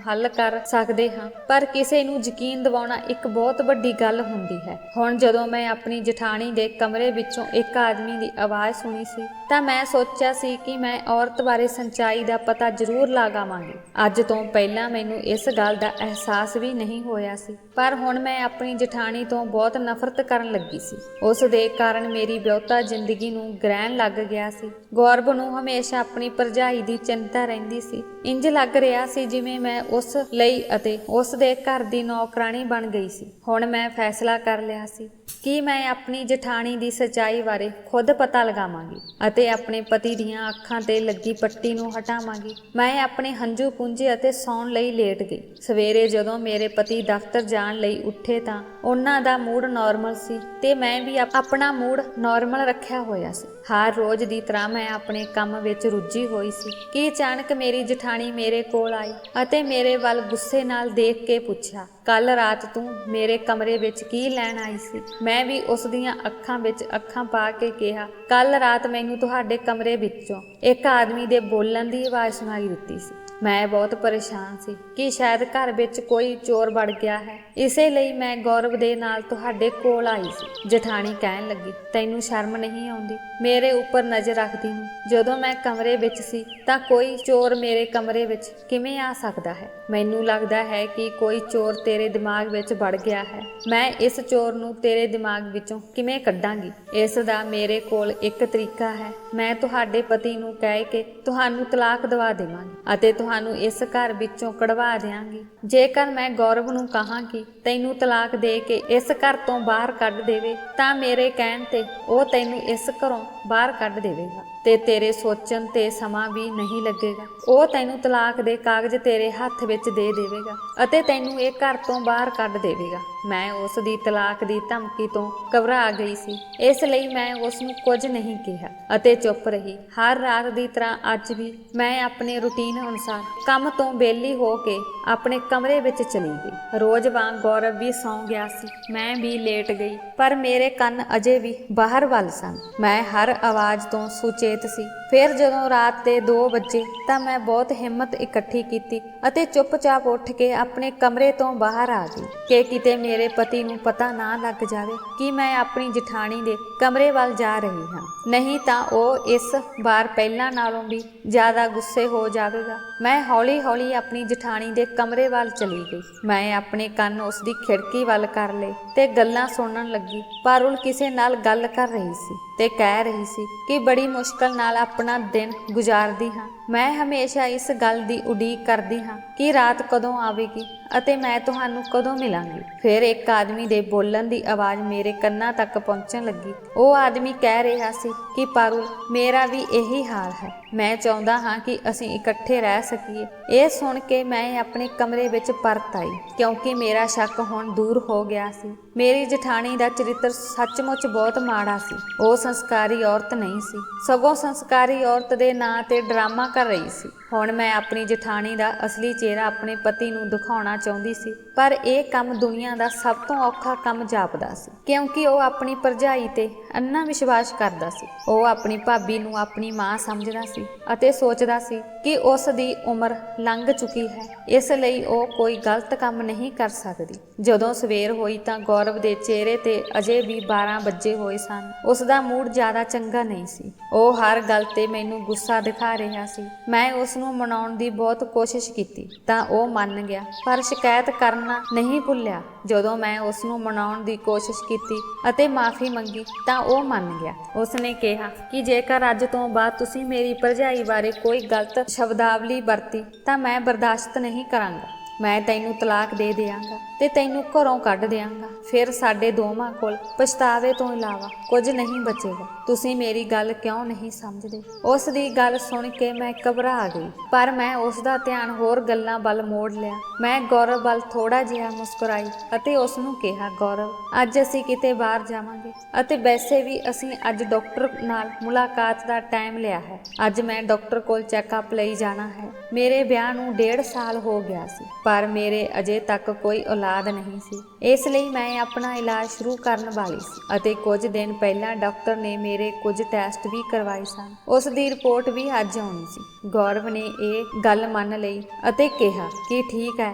ਹੱਲ ਕਰ ਸਕਦੇ ਹਾਂ, ਪਰ ਕਿਸੇ ਨੂੰ ਯਕੀਨ ਦਿਵਾਉਣਾ ਇੱਕ ਬਹੁਤ ਵੱਡੀ ਗੱਲ ਹੁੰਦੀ ਹੈ। ਹੁਣ ਜਦੋਂ ਮੈਂ ਆਪਣੀ ਜਠਾਣੀ ਦੇ ਕਮਰੇ ਵਿੱਚੋਂ ਇੱਕ ਆਦਮੀ ਦੀ ਆਵਾਜ਼ ਸੁਣੀ ਸੀ ਤਾਂ ਮੈਂ ਸੋਚਿਆ ਸੀ ਕਿ ਮੈਂ ਔਰਤ ਬਾਰੇ ਸੱਚਾਈ ਦਾ ਪਤਾ ਜ਼ਰੂਰ ਲਗਾਵਾਂਗੀ। ਅੱਜ ਤੋਂ ਪਹਿਲਾਂ ਮੈਨੂੰ ਇਸ ਗੱਲ ਦਾ ਅਹਿਸਾਸ ਵੀ ਨਹੀਂ ਹੋਇਆ ਸੀ, ਪਰ ਹੁਣ ਮੈਂ ਆਪਣੀ ਜਠਾਣੀ ਤੋਂ ਬਹੁਤ ਨਫ਼ਰਤ ਕਰਨ ਲੱਗੀ ਸੀ। ਉਸ ਦੇ ਕਾਰਨ ਮੇਰੀ ਵਿਆਹੁਤਾ ਜ਼ਿੰਦਗੀ ਨੂੰ ਗ੍ਰਹਿਣ ਲੱਗ ਗਿਆ ਸੀ। ਗੌਰਵ ਨੂੰ ਹਮੇਸ਼ਾ ਆਪਣੀ ਭਰਜਾਈ ਦੀ ਚਿੰਤਾ ਰਹਿੰਦੀ ਸੀ। ਇੰਜ ਲੱਗ ਰਿਹਾ ਸੀ ਜਿਵੇਂ ਮੈਂ ਉਸ ਲਈ ਅਤੇ ਉਸ ਦੇ ਘਰ ਦੀ ਨੌਕਰਾਣੀ ਬਣ ਗਈ ਸੀ। ਹੁਣ ਮੈਂ ਫੈਸਲਾ ਕਰ ਲਿਆ ਸੀ ਕਿ ਮੈਂ ਆਪਣੀ ਜਠਾਣੀ ਦੀ ਸੱਚਾਈ ਬਾਰੇ ਖੁਦ ਪਤਾ ਲਗਾਵਾਂਗੀ ਅਤੇ ਆਪਣੇ ਪਤੀ ਦੀਆਂ ਅੱਖਾਂ ਤੇ ਲੱਗੀ ਪੱਟੀ ਨੂੰ ਹਟਾਵਾਂਗੀ। ਮੈਂ ਆਪਣੇ ਹੰਝੂ ਪੂੰਝੇ ਅਤੇ ਸੌਣ ਲਈ ਲੇਟ ਗਈ। ਸਵੇਰੇ ਜਦੋਂ ਮੇਰੇ ਪਤੀ ਦਫ਼ਤਰ ਜਾਣ ਲਈ ਉੱਠੇ ਤਾਂ ਉਹਨਾਂ ਦਾ ਮੂਡ ਨਾਰਮਲ ਸੀ ਤੇ ਮੈਂ ਵੀ ਆਪਣਾ ਮੂਡ ਨਾਰਮਲ ਰੱਖਿਆ ਹੋਇਆ ਸੀ। ਹਰ ਰੋਜ਼ ਦੀ ਤਰ੍ਹਾਂ ਮੈਂ ਆਪਣੇ ਕੰਮ ਵਿੱਚ ਰੁੱਝੀ ਹੋਈ ਸੀ ਕਿ ਅਚਾਨਕ ਮੇਰੀ ਜਠਾਣੀ ਮੇਰੇ ਕੋਲ ਆਈ ਅਤੇ ਮੇਰੇ ਵੱਲ ਗੁੱਸੇ ਨਾਲ ਦੇਖ ਕੇ ਪੁੱਛਿਆ, ਕੱਲ ਰਾਤ ਤੂੰ ਮੇਰੇ ਕਮਰੇ ਵਿੱਚ ਕੀ ਲੈਣ ਆਈ ਸੀ? ਮੈਂ ਵੀ ਉਸ ਦੀਆਂ ਅੱਖਾਂ ਵਿੱਚ ਅੱਖਾਂ ਪਾ ਕੇ ਕਿਹਾ, ਕੱਲ ਰਾਤ ਮੈਨੂੰ ਤੁਹਾਡੇ ਕਮਰੇ ਵਿੱਚੋਂ ਇੱਕ ਆਦਮੀ ਦੇ ਬੋਲਣ ਦੀ ਆਵਾਜ਼ ਸੁਣਾਈ ਦਿੱਤੀ ਸੀ। ਮੈਂ ਬਹੁਤ ਪਰੇਸ਼ਾਨ ਸੀ ਕਿ ਸ਼ਾਇਦ ਘਰ ਵਿੱਚ ਕੋਈ ਚੋਰ ਵੜ ਗਿਆ ਹੈ, ਇਸੇ ਲਈ ਮੈਂ ਗੌਰਵ ਦੇ ਨਾਲ ਤੁਹਾਡੇ ਕੋਲ ਆਈ ਸੀ। ਜਠਾਣੀ ਕਹਿਣ ਲੱਗੀ, ਤੈਨੂੰ ਸ਼ਰਮ ਨਹੀਂ ਆਉਂਦੀ ਮੇਰੇ ਉੱਪਰ ਨਜ਼ਰ ਰੱਖਦੀ ਨੂੰ? ਜਦੋਂ ਮੈਂ ਕਮਰੇ ਵਿੱਚ ਸੀ ਤਾਂ ਕੋਈ ਚੋਰ ਮੇਰੇ ਕਮਰੇ ਵਿੱਚ ਕਿਵੇਂ ਆ ਸਕਦਾ ਹੈ? ਮੈਨੂੰ ਲੱਗਦਾ ਹੈ ਕਿ ਕੋਈ ਚੋਰ ਤੇਰੇ ਦਿਮਾਗ ਵਿੱਚ ਵੜ ਗਿਆ ਹੈ। ਮੈਂ ਇਸ ਚੋਰ ਨੂੰ ਤੇਰੇ ਦਿਮਾਗ ਵਿੱਚੋਂ ਕਿਵੇਂ ਕੱਢਾਂਗੀ? ਇਸ ਦਾ ਮੇਰੇ ਕੋਲ ਇੱਕ ਤਰੀਕਾ ਹੈ। ਮੈਂ ਤੁਹਾਡੇ ਪਤੀ ਨੂੰ ਕਹਿ ਕੇ ਤੁਹਾਨੂੰ ਤਲਾਕ ਦਵਾ ਦੇਵਾਂਗੀ ਅਤੇ ਤੁਹਾਨੂੰ ਇਸ ਘਰ ਵਿੱਚੋਂ ਕਢਵਾ ਦਿਆਂਗੀ। ਜੇਕਰ ਮੈਂ ਗੌਰਵ ਨੂੰ ਕਹਾਂ ਕਿ ਤੈਨੂੰ ਤਲਾਕ ਦੇ ਕੇ ਇਸ ਘਰ ਤੋਂ ਬਾਹਰ ਕੱਢ ਦੇਵੇ ਤਾਂ ਮੇਰੇ ਕਹਿਣ ਤੇ ਉਹ ਤੈਨੂੰ ਇਸ ਘਰੋਂ ਬਾਹਰ ਕੱਢ ਦੇਵੇਗਾ ਤੇ ਤੇਰੇ ਸੋਚਣ ਤੇ ਸਮਾਂ ਵੀ ਨਹੀਂ ਲੱਗੇਗਾ। ਉਹ ਤੈਨੂੰ ਤਲਾਕ ਦੇ ਕਾਗਜ਼ ਤੇਰੇ ਹੱਥ ਵਿੱਚ ਦੇ ਦੇਵੇਗਾ ਅਤੇ ਤੈਨੂੰ ਇਹ ਘਰ ਤੋਂ ਬਾਹਰ ਕੱਢ ਦੇਵੇਗਾ। ਮੈਂ ਉਸ ਦੀ ਤਲਾਕ ਦੀ ਧਮਕੀ ਤੋਂ ਘਬਰਾ ਗਈ ਸੀ, ਇਸ ਲਈ ਮੈਂ ਉਸ ਨੂੰ ਕੁਝ ਨਹੀਂ ਕਿਹਾ ਅਤੇ ਚੁੱਪ ਰਹੀ। ਹਰ ਰਾਤ ਦੀ ਤਰ੍ਹਾਂ ਅੱਜ ਵੀ ਮੈਂ ਆਪਣੇ ਰੁਟੀਨ ਅਨੁਸਾਰ ਕੰਮ ਤੋਂ ਵਿਹਲੀ ਹੋ ਕੇ ਆਪਣੇ ਕਮਰੇ ਵਿੱਚ ਚਲੀ ਗਈ। ਰੋਜ਼ ਵਾਂਗ ਗੌਰਵ ਵੀ ਸੌਂ ਗਿਆ ਸੀ, ਮੈਂ ਵੀ ਲੇਟ ਗਈ, ਪਰ ਮੇਰੇ ਕੰਨ ਅਜੇ ਵੀ ਬਾਹਰ ਵੱਲ ਸਨ। ਮੈਂ ਹਰ ਆਵਾਜ਼ ਤੋਂ ਸੁਚੇਤ ਸੀ। ਫਿਰ ਜਦੋਂ ਰਾਤ ਦੇ 2 ਵਜੇ ਤਾਂ ਮੈਂ ਬਹੁਤ ਹਿੰਮਤ ਇਕੱਠੀ ਕੀਤੀ ਅਤੇ ਚੁੱਪਚਾਪ ਉੱਠ ਕੇ ਆਪਣੇ ਕਮਰੇ ਤੋਂ ਬਾਹਰ ਆ ਗਈ ਕਿ ਕਿਤੇ ਮੇਰੇ ਪਤੀ ਨੂੰ ਪਤਾ ਨਾ ਲੱਗ ਜਾਵੇ ਕਿ ਮੈਂ ਆਪਣੀ ਜਠਾਣੀ ਦੇ ਕਮਰੇ ਵੱਲ ਜਾ ਰਹੀ ਹਾਂ, ਨਹੀਂ ਤਾਂ ਉਹ ਇਸ ਵਾਰ ਪਹਿਲਾਂ ਨਾਲੋਂ ਵੀ ਜ਼ਿਆਦਾ ਗੁੱਸੇ ਹੋ ਜਾਵੇਗਾ। ਮੈਂ ਹੌਲੀ-ਹੌਲੀ ਆਪਣੀ ਜਠਾਣੀ ਦੇ ਕਮਰੇ ਵੱਲ ਚਲੀ ਗਈ। ਮੈਂ ਆਪਣੇ ਕੰਨ ਉਸ ਦੀ ਖਿੜਕੀ ਵੱਲ ਕਰ ਲਏ ਤੇ ਗੱਲਾਂ ਸੁਣਨ ਲੱਗੀ। ਪਾਰੁਲ ਕਿਸੇ ਨਾਲ ਗੱਲ ਕਰ ਰਹੀ ਸੀ ਤੇ ਕਹਿ ਰਹੀ ਸੀ ਕਿ ਬੜੀ ਮੁਸ਼ਕਲ ਨਾਲ ਆਪਣਾ ਦਿਨ ਗੁਜ਼ਾਰਦੀ ਹਾਂ। ਮੈਂ ਹਮੇਸ਼ਾ ਇਸ ਗੱਲ ਦੀ ਉਡੀਕ ਕਰਦੀ ਹਾਂ ਕਿ ਰਾਤ ਕਦੋਂ ਆਵੇਗੀ ਅਤੇ ਮੈਂ ਤੁਹਾਨੂੰ ਕਦੋਂ ਮਿਲਾਂਗੀ। ਫਿਰ ਇੱਕ ਆਦਮੀ ਦੇ ਬੋਲਣ ਦੀ ਆਵਾਜ਼ ਮੇਰੇ ਕੰਨਾਂ ਤੱਕ ਪਹੁੰਚਣ ਲੱਗੀ। ਉਹ ਆਦਮੀ ਕਹਿ ਰਿਹਾ ਸੀ ਕਿ ਪਾਰੁਲ, ਮੇਰਾ ਵੀ ਇਹੀ ਹਾਲ ਹੈ। ਮੈਂ ਚਾਹੁੰਦਾ ਹਾਂ ਕਿ ਅਸੀਂ ਇਕੱਠੇ ਰਹਿ ਸਕੀਏ। ਇਹ ਸੁਣ ਕੇ ਮੈਂ ਆਪਣੇ ਕਮਰੇ ਵਿੱਚ ਪਰਤ ਆਈ ਕਿਉਂਕਿ ਮੇਰਾ ਸ਼ੱਕ ਹੁਣ ਦੂਰ ਹੋ ਗਿਆ ਸੀ। ਮੇਰੀ ਜਠਾਣੀ ਦਾ ਚਰਿੱਤਰ ਸੱਚਮੁੱਚ ਬਹੁਤ ਮਾੜਾ ਸੀ। ਉਹ ਸੰਸਕਾਰੀ ਔਰਤ ਨਹੀਂ ਸੀ, ਸਗੋਂ ਸੰਸਕਾਰੀ ਔਰਤ ਦੇ ਨਾਂ ਤੇ ਡਰਾਮਾ ਕਰ ਰਹੀ ਸੀ। ਹੁਣ ਮੈਂ ਆਪਣੀ ਜਠਾਣੀ ਦਾ ਅਸਲੀ ਚਿਹਰਾ ਆਪਣੇ ਪਤੀ ਨੂੰ ਦਿਖਾਉਣਾ ਚਾਹੁੰਦੀ ਸੀ, ਪਰ ਇਹ ਕੰਮ ਦੁਨੀਆ ਦਾ ਸਭ ਤੋਂ ਔਖਾ ਕੰਮ ਜਾਪਦਾ ਸੀ ਕਿਉਂਕਿ ਉਹ ਆਪਣੀ ਭਰਜਾਈ ਤੇ ਅੰਨਾ ਵਿਸ਼ਵਾਸ ਕਰਦਾ ਸੀ। ਉਹ ਆਪਣੀ ਭਾਬੀ ਨੂੰ ਆਪਣੀ ਮਾਂ ਸਮਝਦਾ ਸੀ ਅਤੇ ਸੋਚਦਾ ਸੀ ਕਿ ਉਸ ਦੀ ਉਮਰ ਲੰਘ ਚੁੱਕੀ ਹੈ, ਇਸ ਲਈ ਉਹ ਕੋਈ ਗਲਤ ਕੰਮ ਨਹੀਂ ਕਰ ਸਕਦੀ। ਜਦੋਂ ਸਵੇਰ ਹੋਈ ਤਾਂ ਗੌਰਵ ਦੇ ਚਿਹਰੇ ਤੇ ਅਜੇ ਵੀ 12 ਵੱਜੇ ਹੋਏ ਸਨ। ਉਸ ਦਾ ਮੂਡ ਜ਼ਿਆਦਾ ਚੰਗਾ ਨਹੀਂ ਸੀ। ਉਹ ਹਰ ਗੱਲ ਤੇ ਮੈਨੂੰ ਗੁੱਸਾ ਦਿਖਾ ਰਿਹਾ ਸੀ। ਮੈਂ ਉਸ ਨੂੰ ਮਨਾਉਣ ਦੀ ਬਹੁਤ ਕੋਸ਼ਿਸ਼ ਕੀਤੀ ਤਾਂ ਉਹ ਮੰਨ ਗਿਆ, ਪਰ ਸ਼ਿਕਾਇਤ ਕਰਨਾ ਨਹੀਂ ਭੁੱਲਿਆ। ਜਦੋਂ ਮੈਂ ਉਸ ਨੂੰ ਮਨਾਉਣ ਦੀ ਕੋਸ਼ਿਸ਼ ਕੀਤੀ ਅਤੇ ਮਾਫੀ ਮੰਗੀ ਤਾਂ ਉਹ ਮੰਨ ਗਿਆ। ਉਸ ਨੇ ਕਿਹਾ ਕਿ ਜੇਕਰ ਅੱਜ ਤੋਂ ਬਾਅਦ ਤੁਸੀਂ ਮੇਰੀ ਭਰਜਾਈ ਬਾਰੇ ਕੋਈ ਗਲਤ ਸ਼ਬਦਾਵਲੀ ਵਰਤੀ ਤਾਂ ਮੈਂ ਬਰਦਾਸ਼ਤ ਨਹੀਂ ਕਰਾਂਗਾ। ਮੈਂ ਤੈਨੂੰ ਤਲਾਕ ਦੇ ਦਿਆਂਗਾ ਤੇ ਤੈਨੂੰ ਘਰੋਂ ਕੱਢ ਦਿਆਂਗਾ। ਫਿਰ ਸਾਡੇ ਦੋਵਾਂ ਕੋਲ ਪਛਤਾਵੇ ਤੋਂ ਇਲਾਵਾ ਕੁਝ ਨਹੀਂ ਬਚੇਗਾ। ਤੁਸੀਂ ਮੇਰੀ ਗੱਲ ਕਿਉਂ ਨਹੀਂ ਸਮਝਦੇ? ਉਸ ਦੀ ਗੱਲ ਸੁਣ ਕੇ ਮੈਂ ਘਬਰਾ ਗਈ, ਪਰ ਮੈਂ ਉਸ ਦਾ ਧਿਆਨ ਹੋਰ ਗੱਲਾਂ ਵੱਲ ਮੋੜ ਲਿਆ। ਮੈਂ ਗੌਰਵ ਵੱਲ ਥੋੜਾ ਜਿਹਾ ਮੁਸਕਰਾਈ ਅਤੇ ਉਸ ਨੂੰ ਕਿਹਾ, ਗੌਰਵ, ਅੱਜ ਅਸੀਂ ਕਿਤੇ ਬਾਹਰ ਜਾਵਾਂਗੇ ਅਤੇ ਵੈਸੇ ਵੀ ਅਸੀਂ ਅੱਜ ਡਾਕਟਰ ਨਾਲ ਮੁਲਾਕਾਤ ਦਾ ਟਾਈਮ ਲਿਆ ਹੈ। ਅੱਜ ਮੈਂ ਡਾਕਟਰ ਕੋਲ ਚੈੱਕਅਪ ਲਈ ਜਾਣਾ ਹੈ। ਮੇਰੇ ਵਿਆਹ ਨੂੰ 1.5 ਸਾਲ ਹੋ ਗਿਆ ਸੀ, ਪਰ ਮੇਰੇ ਅਜੇ ਤੱਕ ਕੋਈ ਔਲਾਦ ਨਹੀਂ ਸੀ। ਇਸ ਲਈ ਮੈਂ ਆਪਣਾ ਇਲਾਜ ਸ਼ੁਰੂ ਕਰਨ ਵਾਲੀ ਸੀ ਅਤੇ ਕੁਝ ਦਿਨ ਪਹਿਲਾਂ ਡਾਕਟਰ ਨੇ ਮੇਰੇ ਕੁਝ ਟੈਸਟ ਵੀ ਕਰਵਾਏ ਸਨ। ਉਸ ਦੀ ਰਿਪੋਰਟ ਵੀ ਅੱਜ ਆਉਣੀ ਸੀ। ਗੌਰਵ ਨੇ ਇਹ ਗੱਲ ਮੰਨ ਲਈ ਅਤੇ ਕਿਹਾ ਕਿ ਠੀਕ ਹੈ,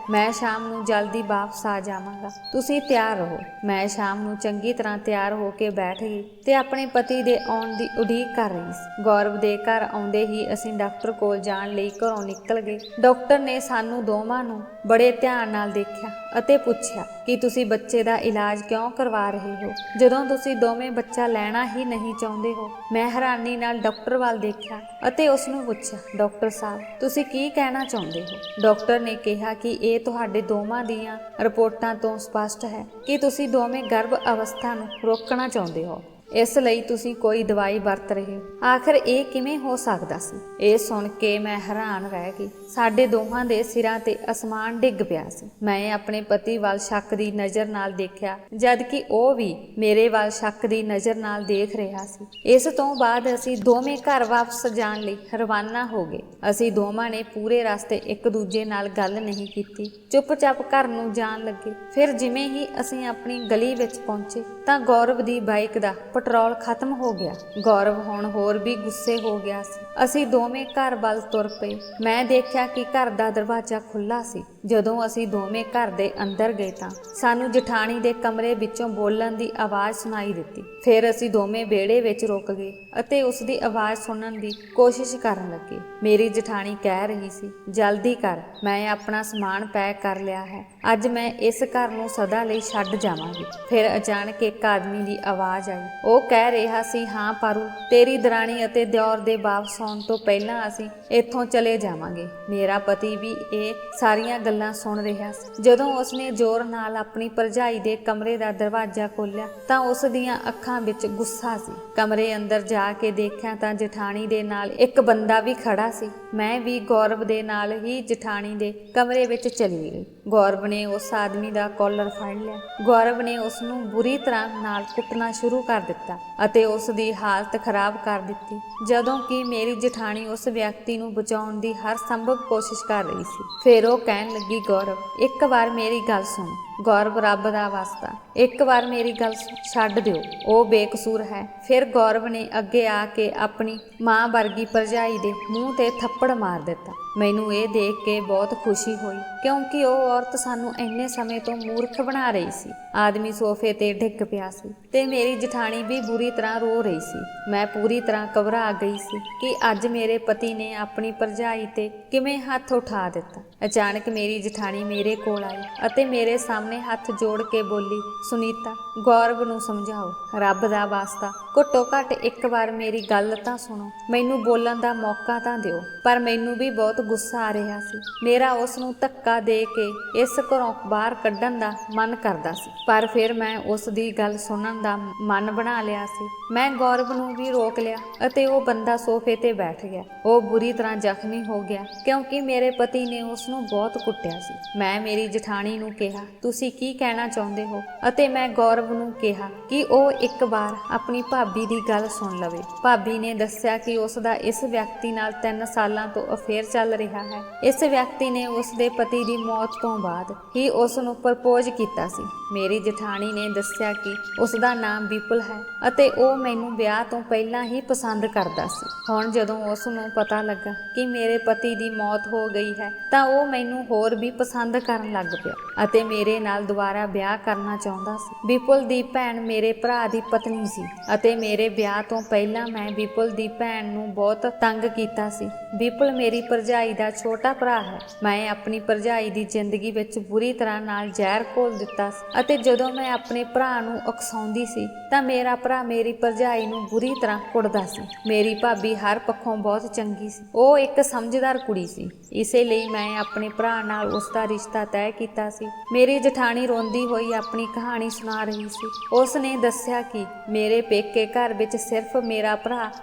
ਮੈਂ ਸ਼ਾਮ ਨੂੰ ਜਲਦੀ ਵਾਪਸ ਆ ਜਾਵਾਂਗਾ, ਤੁਸੀਂ ਤਿਆਰ ਰਹੋ। ਮੈਂ ਸ਼ਾਮ ਨੂੰ ਚੰਗੀ ਤਰ੍ਹਾਂ ਤਿਆਰ ਹੋ ਕੇ ਬੈਠ ਗਈ ਤੇ ਆਪਣੇ ਪਤੀ ਦੇ ਆਉਣ ਦੀ ਉਡੀਕ ਕਰ ਰਹੀ ਸੀ। ਗੌਰਵ ਦੇ ਘਰ ਆਉਂਦੇ ਹੀ ਅਸੀਂ ਡਾਕਟਰ ਕੋਲ ਜਾਣ ਲਈ ਘਰੋਂ ਨਿਕਲ ਗਏ। ਡਾਕਟਰ ਨੇ ਸਾਨੂੰ ਦੋਵਾਂ ਨੂੰ ਬੜੇ ਧਿਆਨ ਨਾਲ ਦੇਖਿਆ ਅਤੇ ਪੁੱਛਿਆ ਕਿ ਤੁਸੀਂ ਬੱਚੇ ਦਾ ਇਲਾਜ ਕਿਉਂ ਕਰਵਾ ਰਹੇ ਹੋ, ਜਦੋਂ ਤੁਸੀਂ ਦੋਵੇਂ ਬੱਚਾ ਲੈਣਾ ਹੀ ਨਹੀਂ ਚਾਹੁੰਦੇ ਹੋ। ਮੈਂ ਹੈਰਾਨੀ ਨਾਲ ਡਾਕਟਰ ਵੱਲ ਦੇਖਿਆ ਅਤੇ ਉਸ ਨੂੰ ਪੁੱਛਿਆ, ਡਾਕਟਰ ਸਾਹਿਬ, ਤੁਸੀਂ ਕੀ ਕਹਿਣਾ ਚਾਹੁੰਦੇ ਹੋ? ਡਾਕਟਰ ਨੇ ਕਿਹਾ ਕਿ ਇਹ ਤੁਹਾਡੇ ਦੋਵਾਂ ਦੀਆਂ ਰਿਪੋਰਟਾਂ ਤੋਂ ਸਪਸ਼ਟ ਹੈ ਕਿ ਤੁਸੀਂ ਦੋਵੇਂ ਗਰਭ ਅਵਸਥਾ ਨੂੰ ਰੋਕਣਾ ਚਾਹੁੰਦੇ ਹੋ, ਇਸ ਲਈ ਤੁਸੀਂ ਕੋਈ ਦਵਾਈ ਵਰਤ ਰਹੇ ਹੋ। ਆਖਰ ਇਹ ਕਿਵੇਂ ਹੋ ਸਕਦਾ ਸੀ? ਇਹ ਸੁਣ ਕੇ ਮੈਂ ਹੈਰਾਨ ਰਹਿ ਗਈ। ਸਾਡੇ ਦੋਹਾਂ ਦੇ ਸਿਰਾਂ ਤੇ ਅਸਮਾਨ ਡਿੱਗ ਪਿਆ ਸੀ। ਮੈਂ ਆਪਣੇ ਪਤੀ ਵੱਲ ਸ਼ੱਕ ਦੀ ਨਜ਼ਰ ਨਾਲ ਦੇਖਿਆ, ਜਦ ਕਿ ਉਹ ਵੀ ਮੇਰੇ ਵੱਲ ਸ਼ੱਕ ਦੀ ਨਜ਼ਰ ਨਾਲ ਦੇਖ ਰਿਹਾ ਸੀ। ਇਸ ਤੋਂ ਬਾਅਦ ਅਸੀਂ ਦੋਵੇਂ ਘਰ ਵਾਪਸ ਜਾਣ ਲਈ ਰਵਾਨਾ ਹੋ ਗਏ। ਅਸੀਂ ਦੋਵਾਂ ਨੇ ਪੂਰੇ ਰਸਤੇ ਇੱਕ ਦੂਜੇ ਨਾਲ ਗੱਲ ਨਹੀਂ ਕੀਤੀ, ਚੁੱਪਚਾਪ ਘਰ ਨੂੰ ਜਾਣ ਲੱਗੇ। ਫਿਰ ਜਿਵੇਂ ਹੀ ਅਸੀਂ ਆਪਣੀ ਗਲੀ ਵਿੱਚ ਪਹੁੰਚੇ ਤਾਂ ਗੌਰਵ ਦੀ ਬਾਈਕ ਦਾ ਪੈਟਰੋਲ ਖਤਮ ਹੋ ਗਿਆ। ਗੌਰਵ ਹੁਣ ਹੋਰ ਵੀ ਗੁੱਸੇ ਹੋ ਗਿਆ ਸੀ। ਅਸੀਂ ਦੋਵੇਂ ਘਰ ਵੱਲ ਤੁਰ ਪਏ। ਮੈਂ ਦੇਖਿਆ ਕਿ ਘਰ ਦਾ ਦਰਵਾਜ਼ਾ ਖੁੱਲ੍ਹਾ ਸੀ। ਜਦੋਂ ਅਸੀਂ ਦੋਵੇਂ ਘਰ ਦੇ ਅੰਦਰ ਗਏ ਤਾਂ ਸਾਨੂੰ ਜਠਾਣੀ ਦੇ ਕਮਰੇ ਵਿੱਚੋਂ ਬੋਲਣ ਦੀ ਆਵਾਜ਼ ਸੁਣਾਈ ਦਿੱਤੀ। ਫਿਰ ਅਸੀਂ ਦੋਵੇਂ ਵਿਹੜੇ ਵਿੱਚ ਰੁਕ ਗਏ ਅਤੇ ਉਸ ਦੀ ਆਵਾਜ਼ ਸੁਣਨ ਦੀ ਕੋਸ਼ਿਸ਼ ਕਰਨ ਲੱਗੇ। ਮੇਰੀ ਜਠਾਣੀ ਕਹਿ ਰਹੀ ਸੀ, ਜਲਦੀ ਕਰ, ਮੈਂ ਆਪਣਾ ਸਮਾਨ ਪੈਕ ਕਰ ਲਿਆ ਹੈ, ਅੱਜ ਮੈਂ ਇਸ ਘਰ ਨੂੰ ਸਦਾ ਲਈ ਛੱਡ ਜਾਵਾਂਗੀ। ਫਿਰ ਅਚਾਨਕ ਇੱਕ ਆਦਮੀ ਦੀ ਆਵਾਜ਼ ਆਈ। ਉਹ ਕਹਿ ਰਿਹਾ ਸੀ, ਹਾਂ ਪਾਰੂ, ਤੇਰੀ ਦਰਾਣੀ ਅਤੇ ਦਿਓਰ ਦੇ ਵਾਪਸ ਆਉਣ ਤੋਂ ਪਹਿਲਾਂ ਅਸੀਂ ਇੱਥੋਂ ਚਲੇ ਜਾਵਾਂਗੇ। ਮੇਰਾ ਪਤੀ ਵੀ ਇਹ ਸਾਰੀਆਂ ਗੱਲਾਂ ਸੁਣ ਰਿਹਾ ਸੀ। ਜਦੋਂ ਉਸਨੇ ਜ਼ੋਰ ਨਾਲ ਆਪਣੀ ਭਰਜਾਈ ਦੇ ਕਮਰੇ ਦਾ ਦਰਵਾਜ਼ਾ ਖੋਲ੍ਹਿਆ ਤਾਂ ਉਸ ਦੀਆਂ ਅੱਖਾਂ ਵਿੱਚ ਗੁੱਸਾ ਸੀ। ਕਮਰੇ ਅੰਦਰ ਜਾ ਕੇ ਦੇਖਿਆ ਤਾਂ ਜਠਾਣੀ ਦੇ ਨਾਲ ਇੱਕ ਬੰਦਾ ਵੀ ਖੜਾ ਸੀ। ਮੈਂ ਵੀ ਗੌਰਵ ਦੇ ਨਾਲ ਹੀ ਜਠਾਣੀ ਦੇ ਕਮਰੇ ਵਿੱਚ ਚਲੀ ਗਈ। ਗੌਰਵ ਨੇ ਉਸ ਆਦਮੀ ਦਾ ਕਾਲਰ ਫੜ ਲਿਆ। ਗੌਰਵ ਨੇ ਉਸ ਨੂੰ ਬੁਰੀ ਤਰ੍ਹਾਂ ਨਾਲ ਕੁੱਟਣਾ ਸ਼ੁਰੂ ਕਰ ਦਿੱਤਾ ਅਤੇ ਉਸ ਦੀ ਹਾਲਤ ਖਰਾਬ ਕਰ ਦਿੱਤੀ, ਜਦੋਂ ਕਿ ਮੇਰੀ ਜਠਾਣੀ ਉਸ ਵਿਅਕਤੀ ਨੂੰ ਬਚਾਉਣ ਦੀ ਹਰ ਸੰਭਵ ਕੋਸ਼ਿਸ਼ ਕਰ ਰਹੀ ਸੀ। ਫਿਰ ਉਹ ਕਹਿਣ ਲੱਗੀ, ਗੌਰਵ, ਇੱਕ ਵਾਰ ਮੇਰੀ ਗੱਲ ਸੁਣ। ਗੌਰਵ, ਰੱਬ ਦਾ ਵਾਸਤਾ, ਇੱਕ ਵਾਰ ਮੇਰੀ ਗੱਲ ਛੱਡ ਦਿਓ, ਉਹ ਬੇਕਸੂਰ ਹੈ। ਫਿਰ ਗੌਰਵ ਨੇ ਅੱਗੇ ਆ ਕੇ ਆਪਣੀ ਮਾਂ ਵਰਗੀ ਭਰਜਾਈ ਦੇ ਮੂੰਹ ਤੇ ਥੱਪੜ ਮਾਰ ਦਿੱਤਾ। ਮੈਨੂੰ ਇਹ ਦੇਖ ਕੇ ਬਹੁਤ ਖੁਸ਼ੀ ਹੋਈ, ਕਿਉਂਕਿ ਉਹ ਔਰਤ ਸਾਨੂੰ ਇੰਨੇ ਸਮੇਂ ਤੋਂ ਮੂਰਖ ਬਣਾ ਰਹੀ ਸੀ। ਆਦਮੀ ਸੋਫੇ ਤੇ ਡਿੱਗ ਪਿਆ ਸੀ ਤੇ ਮੇਰੀ ਜਠਾਣੀ ਵੀ ਬੁਰੀ ਤਰ੍ਹਾਂ ਰੋ ਰਹੀ ਸੀ। ਮੈਂ ਪੂਰੀ ਤਰ੍ਹਾਂ ਘਬਰਾ ਗਈ ਸੀ ਕਿ ਅੱਜ ਮੇਰੇ ਪਤੀ ਨੇ ਆਪਣੀ ਭਰਜਾਈ ਤੇ ਕਿਵੇਂ ਹੱਥ ਉਠਾ ਦਿੱਤਾ। ਅਚਾਨਕ ਮੇਰੀ ਜਠਾਣੀ ਮੇਰੇ ਕੋਲ ਆਈ ਅਤੇ ਮੇਰੇ ਸਾਹਮਣੇ ਹੱਥ ਜੋੜ ਕੇ ਬੋਲੀ, ਸੁਨੀਤਾ, ਗੌਰਵ ਨੂੰ ਸਮਝਾਓ, ਰੱਬ ਦਾ ਵਾਸਤਾ, ਘੱਟੋ ਘੱਟ ਇੱਕ ਵਾਰ ਮੇਰੀ ਗੱਲ ਤਾਂ ਸੁਣੋ, ਮੈਨੂੰ ਬੋਲਣ ਦਾ ਮੌਕਾ ਤਾਂ ਦਿਓ। ਪਰ ਮੈਨੂੰ ਵੀ ਬਹੁਤ ਗੁੱਸਾ ਆ ਰਿਹਾ ਸੀ। ਮੇਰਾ ਉਸ ਨੂੰ ਧੱਕਾ ਦੇ ਕੇ ਇਸ ਘਰੋਂ ਬਾਹਰ ਕੱਢਣ ਦਾ ਮਨ ਕਰਦਾ ਸੀ, ਪਰ ਫਿਰ ਮੈਂ ਉਸ ਦੀ ਗੱਲ ਸੁਣਨ ਦਾ ਮਨ ਬਣਾ ਲਿਆ ਸੀ। ਮੈਂ ਗੌਰਵ ਨੂੰ ਵੀ ਰੋਕ ਲਿਆ ਅਤੇ ਉਹ ਬੰਦਾ ਸੋਫੇ ਤੇ ਬੈਠ ਗਿਆ। ਉਹ ਬੁਰੀ ਤਰ੍ਹਾਂ ਜ਼ਖਮੀ ਹੋ ਗਿਆ ਕਿਉਂਕਿ ਮੇਰੇ ਪਤੀ ਨੇ ਉਸ ਨੂੰ ਬਹੁਤ ਕੁੱਟਿਆ ਸੀ। ਮੈਂ ਮੇਰੀ ਜਠਾਣੀ ਨੂੰ ਕਿਹਾ, ਤੁਸੀਂ ਕੀ ਕਹਿਣਾ ਚਾਹੁੰਦੇ ਹੋ? ਅਤੇ ਮੈਂ ਗੌਰਵ ਨੂੰ ਕਿਹਾ ਕਿ ਉਹ ਇੱਕ ਵਾਰ ਆਪਣੀ ਭਾਬੀ ਦੀ ਗੱਲ ਸੁਣ ਲਵੇ। ਭਾਬੀ ਨੇ ਦੱਸਿਆ ਕਿ ਉਸ ਦਾ ਇਸ ਵਿਅਕਤੀ ਨਾਲ 3 ਸਾਲਾਂ ਤੋਂ ਅਫੇਅਰ ਚੱਲ ਰਿਹਾ ਹੈ। ਇਸ ਵਿਅਕਤੀ ਨੇ ਉਸ ਦੇ ਪਤੀ ਦੀ ਮੌਤ ਤੋਂ ਬਾਅਦ ਹੀ ਉਸ ਨੂੰ ਪ੍ਰਪੋਜ਼ ਕੀਤਾ ਸੀ। ਮੇਰੀ ਜਠਾਣੀ ਨੇ ਦੱਸਿਆ ਕਿ ਉਸ ਦਾ ਨਾਮ ਵਿਪੁਲ ਹੈ ਅਤੇ ਉਹ ਮੈਨੂੰ ਵਿਆਹ ਤੋਂ ਪਹਿਲਾਂ ਹੀ ਪਸੰਦ ਕਰਦਾ ਸੀ। ਹੁਣ ਜਦੋਂ ਉਸ ਨੂੰ ਪਤਾ ਲੱਗਾ ਕਿ ਮੇਰੇ ਪਤੀ ਦੀ ਮੌਤ ਹੋ ਗਈ ਹੈ ਤਾਂ ਉਹ ਮੈਨੂੰ ਹੋਰ ਵੀ ਪਸੰਦ ਕਰਨ ਲੱਗ ਪਿਆ ਅਤੇ ਮੇਰੇ ਨਾਲ ਦੁਬਾਰਾ ਵਿਆਹ ਕਰਨਾ ਚਾਹੁੰਦਾ ਸੀ। ਵਿਪੁਲ ਦੀ ਭੈਣ ਮੇਰੇ ਭਰਾ ਦੀ ਪਤਨੀ ਸੀ ਅਤੇ ਮੇਰੇ ਵਿਆਹ ਤੋਂ ਪਹਿਲਾਂ ਮੈਂ ਵਿਪੁਲ ਦੀ ਭੈਣ ਨੂੰ ਬਹੁਤ ਤੰਗ ਕੀਤਾ ਸੀ। ਵਿਪੁਲ ਮੇਰੀ ਭਰਜਾਈ ਭਰਜਾਈ ਦਾ ਛੋਟਾ ਭਰਾ ਹੈ। ਮੈਂ ਆਪਣੀ ਭਰਜਾਈ ਦੀ ਜ਼ਿੰਦਗੀ ਵਿੱਚ ਬੁਰੀ ਤਰ੍ਹਾਂ ਨਾਲ ਜ਼ਹਿਰ ਘੋਲ ਦਿੱਤਾ ਸੀ ਅਤੇ ਜਦੋਂ ਮੈਂ ਆਪਣੇ ਭਰਾ ਨੂੰ ਉਕਸਾਉਂਦੀ ਸੀ ਤਾਂ ਮੇਰਾ ਭਰਾ ਮੇਰੀ ਭਰਜਾਈ ਨੂੰ ਬੁਰੀ ਤਰ੍ਹਾਂ ਕੁੱਟਦਾ ਸੀ। ਮੇਰੀ ਭਾਬੀ ਹਰ ਪੱਖੋਂ ਬਹੁਤ ਚੰਗੀ ਸੀ। ਉਹ ਇੱਕ ਸਮਝਦਾਰ ਕੁੜੀ ਸੀ। ਇਸੇ ਲਈ ਮੈਂ ਆਪਣੇ ਭਰਾ ਨਾਲ ਉਸ ਦਾ ਰਿਸ਼ਤਾ ਤੈਅ ਕੀਤਾ ਸੀ। ਮੇਰੀ ਜਠਾਣੀ ਰੋਂਦੀ ਹੋਈ ਆਪਣੀ ਕਹਾਣੀ ਸੁਣਾ ਰਹੀ ਸੀ। ਉਸ ਨੇ ਦੱਸਿਆ ਕਿ ਮੇਰੇ ਪੇਕੇ ਘਰ ਵਿੱਚ ਸਿਰਫ ਮੇਰਾ ਭਰਾ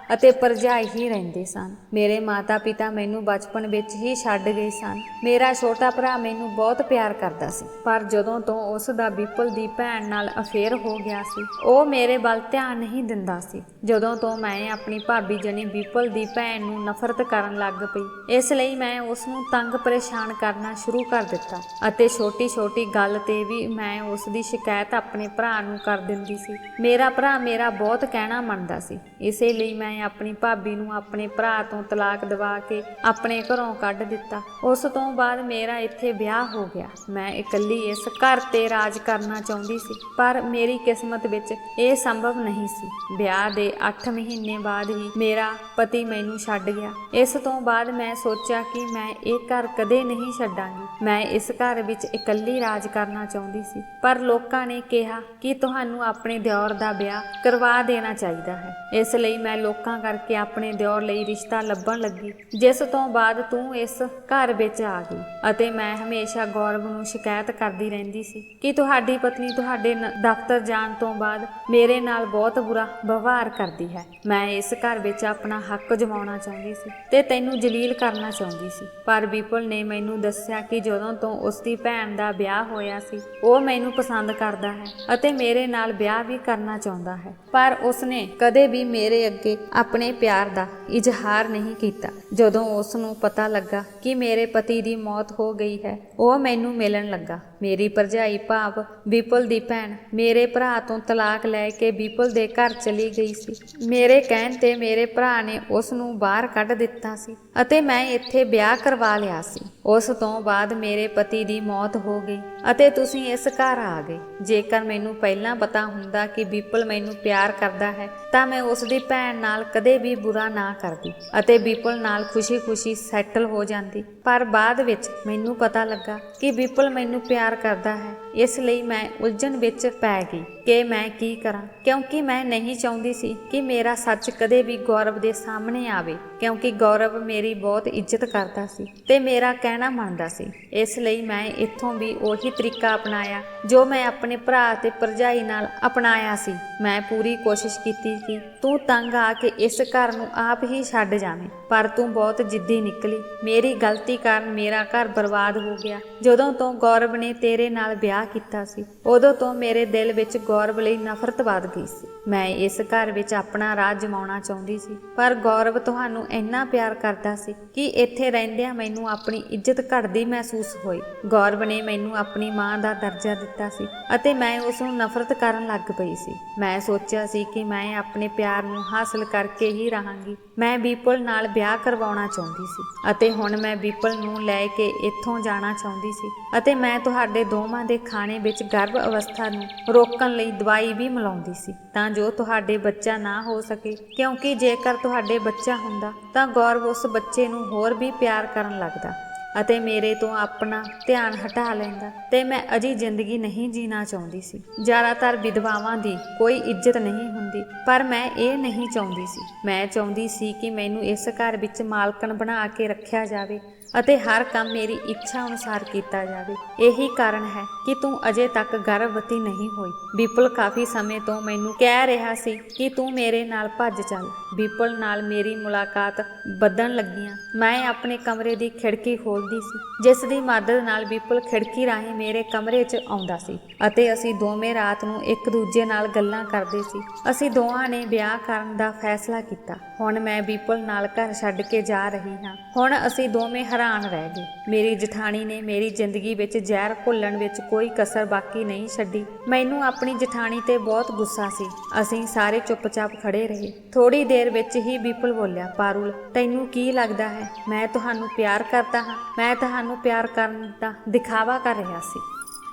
ਅਤੇ ਭਰਜਾਈ ਹੀ ਰਹਿੰਦੇ ਸਨ। ਮੇਰੇ ਮਾਤਾ ਪਿਤਾ ਮੈਨੂੰ ਬਚਪਨ ਵਿੱਚ ਹੀ ਛੱਡ ਗਏ ਸਨ। ਮੇਰਾ ਛੋਟਾ ਭਰਾ ਮੈਨੂੰ ਬਹੁਤ ਪਿਆਰ ਕਰਦਾ ਸੀ, ਪਰ ਜਦੋਂ ਤੋਂ ਉਸ ਦਾ ਵਿਪਲ ਦੀ ਭੈਣ ਨਾਲ ਅਫੇਅਰ ਹੋ ਗਿਆ ਸੀ, ਉਹ ਮੇਰੇ ਵੱਲ ਧਿਆਨ ਨਹੀਂ ਦਿੰਦਾ ਸੀ। ਜਦੋਂ ਤੋਂ ਮੈਂ ਆਪਣੀ ਭਾਬੀ ਜਣੀ ਵਿਪਲ ਦੀ ਭੈਣ ਨੂੰ ਨਫ਼ਰਤ ਕਰਨ ਲੱਗ ਪਈ, ਇਸ ਲਈ ਮੈਂ ਉਸ ਨੂੰ ਤੰਗ ਪਰੇਸ਼ਾਨ ਕਰਨਾ ਸ਼ੁਰੂ ਕਰ ਦਿੱਤਾ ਅਤੇ ਛੋਟੀ-ਛੋਟੀ ਗੱਲ ਤੇ ਵੀ ਮੈਂ ਉਸ ਦੀ ਸ਼ਿਕਾਇਤ ਆਪਣੇ ਭਰਾ ਨੂੰ ਕਰ ਦਿੰਦੀ ਸੀ। ਮੇਰਾ ਭਰਾ ਮੇਰਾ ਬਹੁਤ ਕਹਿਣਾ ਮੰਨਦਾ ਸੀ, ਇਸੇ ਲਈ ਮੈਂ ਆਪਣੀ ਭਾਬੀ ਨੂੰ ਆਪਣੇ ਭਰਾ ਤੋਂ ਤਲਾਕ ਦਿਵਾ ਕੇ ਆਪਣੇ ਘਰੋਂ ਕੱਢ ਦਿੱਤਾ। ਉਸ ਤੋਂ ਬਾਅਦ ਮੇਰਾ ਇੱਥੇ ਵਿਆਹ ਹੋ ਗਿਆ। ਮੈਂ ਇਕੱਲੀ ਇਸ ਘਰ ਤੇ ਰਾਜ ਕਰਨਾ ਚਾਹੁੰਦੀ ਸੀ, ਪਰ ਮੇਰੀ ਕਿਸਮਤ ਵਿੱਚ ਇਹ ਸੰਭਵ ਨਹੀਂ ਸੀ। ਵਿਆਹ ਦੇ 8 ਮਹੀਨੇ ਬਾਅਦ ਹੀ ਮੇਰਾ ਪਤੀ ਮੈਨੂੰ ਛੱਡ ਗਿਆ। ਇਸ ਤੋਂ ਬਾਅਦ ਮੈਂ ਸੋਚਿਆ ਕਿ ਮੈਂ ਇਹ ਘਰ ਕਦੇ ਨਹੀਂ ਛੱਡਾਂਗੀ। ਮੈਂ ਇਸ ਘਰ ਵਿੱਚ ਇਕੱਲੀ ਰਾਜ ਕਰਨਾ ਚਾਹੁੰਦੀ ਸੀ, ਪਰ ਲੋਕਾਂ ਨੇ ਕਿਹਾ ਕਿ ਤੁਹਾਨੂੰ ਆਪਣੇ ਦਿਓਰ ਦਾ ਵਿਆਹ ਕਰਵਾ ਦੇਣਾ ਚਾਹੀਦਾ ਹੈ। ਇਸ ਲਈ ਮੈਂ ਲੋਕਾਂ ਕਰਕੇ ਆਪਣੇ ਦਿਓਰ ਲਈ ਰਿਸ਼ਤਾ ਲੱਭਣ ਲੱਗੀ, ਜਿਸ ਤੋਂ ਬਾਅਦ ਤੂੰ ਇਸ ਘਰ ਵਿੱਚ ਆ ਗਈ ਅਤੇ ਮੈਂ ਹਮੇਸ਼ਾ ਗੌਰਵ ਨੂੰ ਸ਼ਿਕਾਇਤ ਕਰਦੀ ਰਹਿੰਦੀ ਸੀ ਕਿ ਤੁਹਾਡੀ ਪਤਨੀ ਤੁਹਾਡੇ ਦਫ਼ਤਰ ਜਾਣ ਤੋਂ ਬਾਅਦ ਮੇਰੇ ਨਾਲ ਬਹੁਤ ਬੁਰਾ ਵਿਵਹਾਰ ਕਰਦੀ ਹੈ। ਮੈਂ ਇਸ ਘਰ ਵਿੱਚ ਆਪਣਾ ਹੱਕ ਜਮਾਉਣਾ ਚਾਹੁੰਦੀ ਸੀ ਤੇ ਤੈਨੂੰ ਜਲੀਲ ਕਰਨਾ ਚਾਹੁੰਦੀ ਸੀ, ਪਰ ਵਿਪਲ ਨੇ ਮੈਨੂੰ ਦੱਸਿਆ ਕਿ ਜਦੋਂ ਤੋਂ ਉਸ ਦੀ ਭੈਣ ਦਾ ਵਿਆਹ ਹੋਇਆ ਸੀ, ਉਹ ਮੈਨੂੰ ਪਸੰਦ ਕਰਦਾ ਹੈ ਅਤੇ ਮੇਰੇ ਨਾਲ ਵਿਆਹ ਵੀ ਕਰਨਾ ਚਾਹੁੰਦਾ ਹੈ, ਪਰ ਉਸਨੇ ਕਦੇ ਵੀ ਮੇਰੇ ਅੱਗੇ ਆਪਣੇ ਪਿਆਰ ਦਾ ਇਜ਼ਹਾਰ ਨਹੀਂ ਕੀਤਾ। ਜਦੋਂ ਉਸ ਨੂੰ ਪਤਾ ਲੱਗਾ ਕਿ ਮੇਰੇ ਪਤੀ ਦੀ ਮੌਤ ਹੋ ਗਈ ਹੈ, ਉਹ ਮੈਨੂੰ ਮਿਲਣ ਲੱਗਾ। ਮੇਰੀ ਭਰਜਾਈ ਭਾਵ ਵਿਪਲ ਦੀ ਭੈਣ ਮੇਰੇ ਭਰਾ ਤੋਂ ਤਲਾਕ ਲੈ ਕੇ ਵਿਪਲ ਦੇ ਘਰ ਚਲੀ ਗਈ ਸੀ। ਮੇਰੇ ਕਹਿਣ ਤੇ ਮੇਰੇ ਭਰਾ ਨੇ ਉਸ ਨੂੰ ਬਾਹਰ ਕੱਢ ਦਿੱਤਾ ਸੀ ਅਤੇ ਮੈਂ ਇੱਥੇ ਵਿਆਹ ਕਰਵਾ ਲਿਆ ਸੀ। ਉਸ ਤੋਂ ਬਾਅਦ ਮੇਰੇ ਪਤੀ ਦੀ ਮੌਤ ਹੋ ਗਈ ਅਤੇ ਤੁਸੀਂ ਇਸ ਘਰ ਆ ਗਏ। ਜੇਕਰ ਮੈਨੂੰ ਪਹਿਲਾਂ ਪਤਾ ਹੁੰਦਾ ਕਿ ਵਿਪਲ ਮੈਨੂੰ ਪਿਆਰ ਕਰਦਾ ਹੈ ਤਾਂ ਮੈਂ ਉਸ ਦੀ ਭੈਣ ਨਾਲ ਕਦੇ ਵੀ ਬੁਰਾ ਨਾ ਕਰਦੀ ਅਤੇ ਵਿਪਲ ਨਾਲ ਖੁਸ਼ੀ-ਖੁਸ਼ੀ ਸੈਟਲ ਹੋ ਜਾਂਦੀ, ਪਰ ਬਾਅਦ ਵਿੱਚ ਮੈਨੂੰ ਪਤਾ ਲੱਗਾ ਕਿ ਵਿਪਲ ਮੈਨੂੰ ਪਿਆਰ ਕਰਦਾ ਹੈ। ਇਸ ਲਈ ਮੈਂ ਉਲਝਣ ਵਿੱਚ ਪੈ ਗਈ ਕਿ ਮੈਂ ਕੀ ਕਰਾਂ, ਕਿਉਂਕਿ ਮੈਂ ਨਹੀਂ ਚਾਹੁੰਦੀ ਸੀ ਕਿ ਮੇਰਾ ਸੱਚ ਕਦੇ ਵੀ ਗੌਰਵ ਦੇ ਸਾਹਮਣੇ ਆਵੇ, ਕਿਉਂਕਿ ਗੌਰਵ ਮੇਰੀ ਬਹੁਤ ਇੱਜ਼ਤ ਕਰਦਾ ਸੀ ਤੇ ਮੇਰਾ ਕਹਿਣਾ ਮੰਨਦਾ ਸੀ। ਇਸ ਲਈ ਮੈਂ ਇੱਥੋਂ ਵੀ ਉਹੀ ਤਰੀਕਾ ਅਪਣਾਇਆ ਜੋ ਮੈਂ ਆਪਣੇ ਭਰਾ ਤੇ ਭਰਜਾਈ ਨਾਲ ਅਪਣਾਇਆ ਸੀ। ਮੈਂ ਪੂਰੀ ਕੋਸ਼ਿਸ਼ ਕੀਤੀ ਕਿ ਤੂੰ ਤੰਗ ਆ ਕੇ ਇਸ ਘਰ ਨੂੰ ਆਪ ਹੀ ਛੱਡ ਜਾਵੇਂ, ਪਰ ਤੂੰ ਬਹੁਤ ਜਿੱਦੀ ਨਿਕਲੀ। ਮੇਰੀ ਗਲਤੀ ਕਾਰਨ ਮੇਰਾ ਘਰ ਬਰਬਾਦ ਹੋ ਗਿਆ। ਜਦੋਂ ਤੋਂ ਗੌਰਵ ਨੇ ਤੇਰੇ ਨਾਲ ਵਿਆਹ ਕੀਤਾ ਸੀ, ਉਦੋਂ ਤੋਂ ਮੇਰੇ ਦਿਲ ਵਿੱਚ ਗੌਰਵ ਲਈ ਨਫ਼ਰਤ ਵੱਧ ਗਈ ਸੀ। ਮੈਂ ਇਸ ਘਰ ਵਿੱਚ ਆਪਣਾ ਰਾਜ ਜਮਾਉਣਾ ਚਾਹੁੰਦੀ ਸੀ, ਪਰ ਗੌਰਵ ਤੁਹਾਨੂੰ ਇੰਨਾ ਪਿਆਰ ਕਰਦਾ ਸੀ ਕਿ ਇੱਥੇ ਰਹਿੰਦਿਆਂ ਮੈਨੂੰ ਆਪਣੀ ਇੱਜ਼ਤ ਘਟਦੀ ਮਹਿਸੂਸ ਹੋਈ। ਗੌਰਵ ਨੇ ਮੈਨੂੰ ਆਪਣੀ ਮਾਂ ਦਾ ਦਰਜਾ ਦਿੱਤਾ ਸੀ ਅਤੇ ਮੈਂ ਉਸ ਨੂੰ ਨਫ਼ਰਤ ਕਰਨ ਲੱਗ ਪਈ ਸੀ। ਮੈਂ ਸੋਚਿਆ ਸੀ ਕਿ ਮੈਂ ਆਪਣੇ ਪਿਆਰ ਨੂੰ ਹਾਸਲ ਕਰਕੇ ਹੀ ਰਹਾਂਗੀ। ਮੈਂ ਵਿਪਲ ਨਾਲ ਵਿਆਹ ਕਰਵਾਉਣਾ ਚਾਹੁੰਦੀ ਸੀ ਅਤੇ ਹੁਣ ਮੈਂ ਵਿਪਲ ਨੂੰ ਲੈ ਕੇ ਇੱਥੋਂ ਜਾਣਾ ਚਾਹੁੰਦੀ ਸੀ ਅਤੇ ਮੈਂ ਤੁਹਾਡੇ ਦੋਵਾਂ ਦੇ ਖਾਣੇ ਵਿੱਚ ਗਰਭ ਅਵਸਥਾ ਨੂੰ ਰੋਕਣ ਲਈ ਦਵਾਈ ਵੀ ਮਿਲਾਉਂਦੀ ਸੀ ਤਾਂ ਜੋ ਤੁਹਾਡੇ ਬੱਚਾ ਨਾ ਹੋ ਸਕੇ, ਕਿਉਂਕਿ ਜੇਕਰ ਤੁਹਾਡੇ ਬੱਚਾ ਹੁੰਦਾ ਤਾਂ ਗੌਰਵ ਉਸ ਬੱਚੇ ਨੂੰ ਹੋਰ ਵੀ ਪਿਆਰ ਕਰਨ ਲੱਗਦਾ ਅਤੇ ਮੇਰੇ ਤੋਂ ਆਪਣਾ ਧਿਆਨ ਹਟਾ ਲੈਂਦਾ ਤੇ ਮੈਂ ਅਜਿਹੀ ਜ਼ਿੰਦਗੀ ਨਹੀਂ ਜੀਣਾ ਚਾਹੁੰਦੀ ਸੀ। ਜ਼ਿਆਦਾਤਰ ਵਿਧਵਾਵਾਂ ਦੀ ਕੋਈ ਇੱਜ਼ਤ ਨਹੀਂ ਹੁੰਦੀ, ਪਰ ਮੈਂ ਇਹ ਨਹੀਂ ਚਾਹੁੰਦੀ ਸੀ। ਮੈਂ ਚਾਹੁੰਦੀ ਸੀ ਕਿ ਮੈਨੂੰ ਇਸ ਘਰ ਵਿੱਚ ਮਾਲਕਣ ਬਣਾ ਕੇ ਰੱਖਿਆ ਜਾਵੇ ਅਤੇ ਹਰ ਕੰਮ ਮੇਰੀ ਇੱਛਾ ਅਨੁਸਾਰ ਕੀਤਾ ਜਾਵੇ। ਇਹੀ ਕਾਰਨ ਹੈ ਕਿ ਤੂੰ ਅਜੇ ਤੱਕ ਗਰਭਵਤੀ ਨਹੀਂ ਹੋਈ। ਵਿਪਲ ਕਾਫੀ ਸਮੇਂ ਤੋਂ ਮੈਨੂੰ ਕਹਿ ਰਿਹਾ ਸੀ ਕਿ ਤੂੰ ਮੇਰੇ ਨਾਲ ਭੱਜ ਚੱਲ। ਵਿਪਲ ਨਾਲ ਮੇਰੀ ਮੁਲਾਕਾਤ ਵਧਣ ਲੱਗੀਆਂ। ਮੈਂ ਆਪਣੇ ਕਮਰੇ ਦੀ ਖਿੜਕੀ ਖੋਲ੍ਹਦੀ ਸੀ, ਜਿਸ ਦੀ ਮਦਦ ਨਾਲ ਵਿਪਲ ਖਿੜਕੀ ਰਾਹੀਂ ਮੇਰੇ ਕਮਰੇ 'ਚ ਆਉਂਦਾ ਸੀ ਅਤੇ ਅਸੀਂ ਦੋਵੇਂ ਰਾਤ ਨੂੰ ਇੱਕ ਦੂਜੇ ਨਾਲ ਗੱਲਾਂ ਕਰਦੇ ਸੀ। ਅਸੀਂ ਦੋਵਾਂ ਨੇ ਵਿਆਹ ਕਰਨ ਦਾ ਫੈਸਲਾ ਕੀਤਾ। ਹੁਣ ਮੈਂ ਵਿਪਲ ਨਾਲ ਘਰ ਛੱਡ ਕੇ ਜਾ ਰਹੀ ਹਾਂ। ਹੁਣ ਅਸੀਂ ਦੋਵੇਂ ਹੈਰਾਨ ਰਹਿ ਗਏ। ਮੇਰੀ ਜਠਾਣੀ ਨੇ ਮੇਰੀ ਜ਼ਿੰਦਗੀ ਵਿੱਚ ਜ਼ਹਿਰ ਘੋਲਣ ਵਿੱਚ ਕੋਈ ਕਸਰ ਬਾਕੀ ਨਹੀਂ ਛੱਡੀ। ਮੈਨੂੰ ਆਪਣੀ ਜਠਾਣੀ ਤੇ ਬਹੁਤ ਗੁੱਸਾ ਸੀ। ਅਸੀਂ ਸਾਰੇ ਚੁੱਪਚਾਪ ਖੜੇ ਰਹੇ। ਥੋੜੀ ਦੇਰ ਵਿੱਚ ਹੀ ਵਿਪਲ ਬੋਲਿਆ, ਪਾਰੁਲ, ਤੈਨੂੰ ਕੀ ਲੱਗਦਾ ਹੈ ਮੈਂ ਤੁਹਾਨੂੰ ਪਿਆਰ ਕਰਦਾ ਹਾਂ? ਮੈਂ ਤੁਹਾਨੂੰ ਪਿਆਰ ਕਰਨ ਦਾ ਦਿਖਾਵਾ ਕਰ ਰਿਹਾ ਸੀ।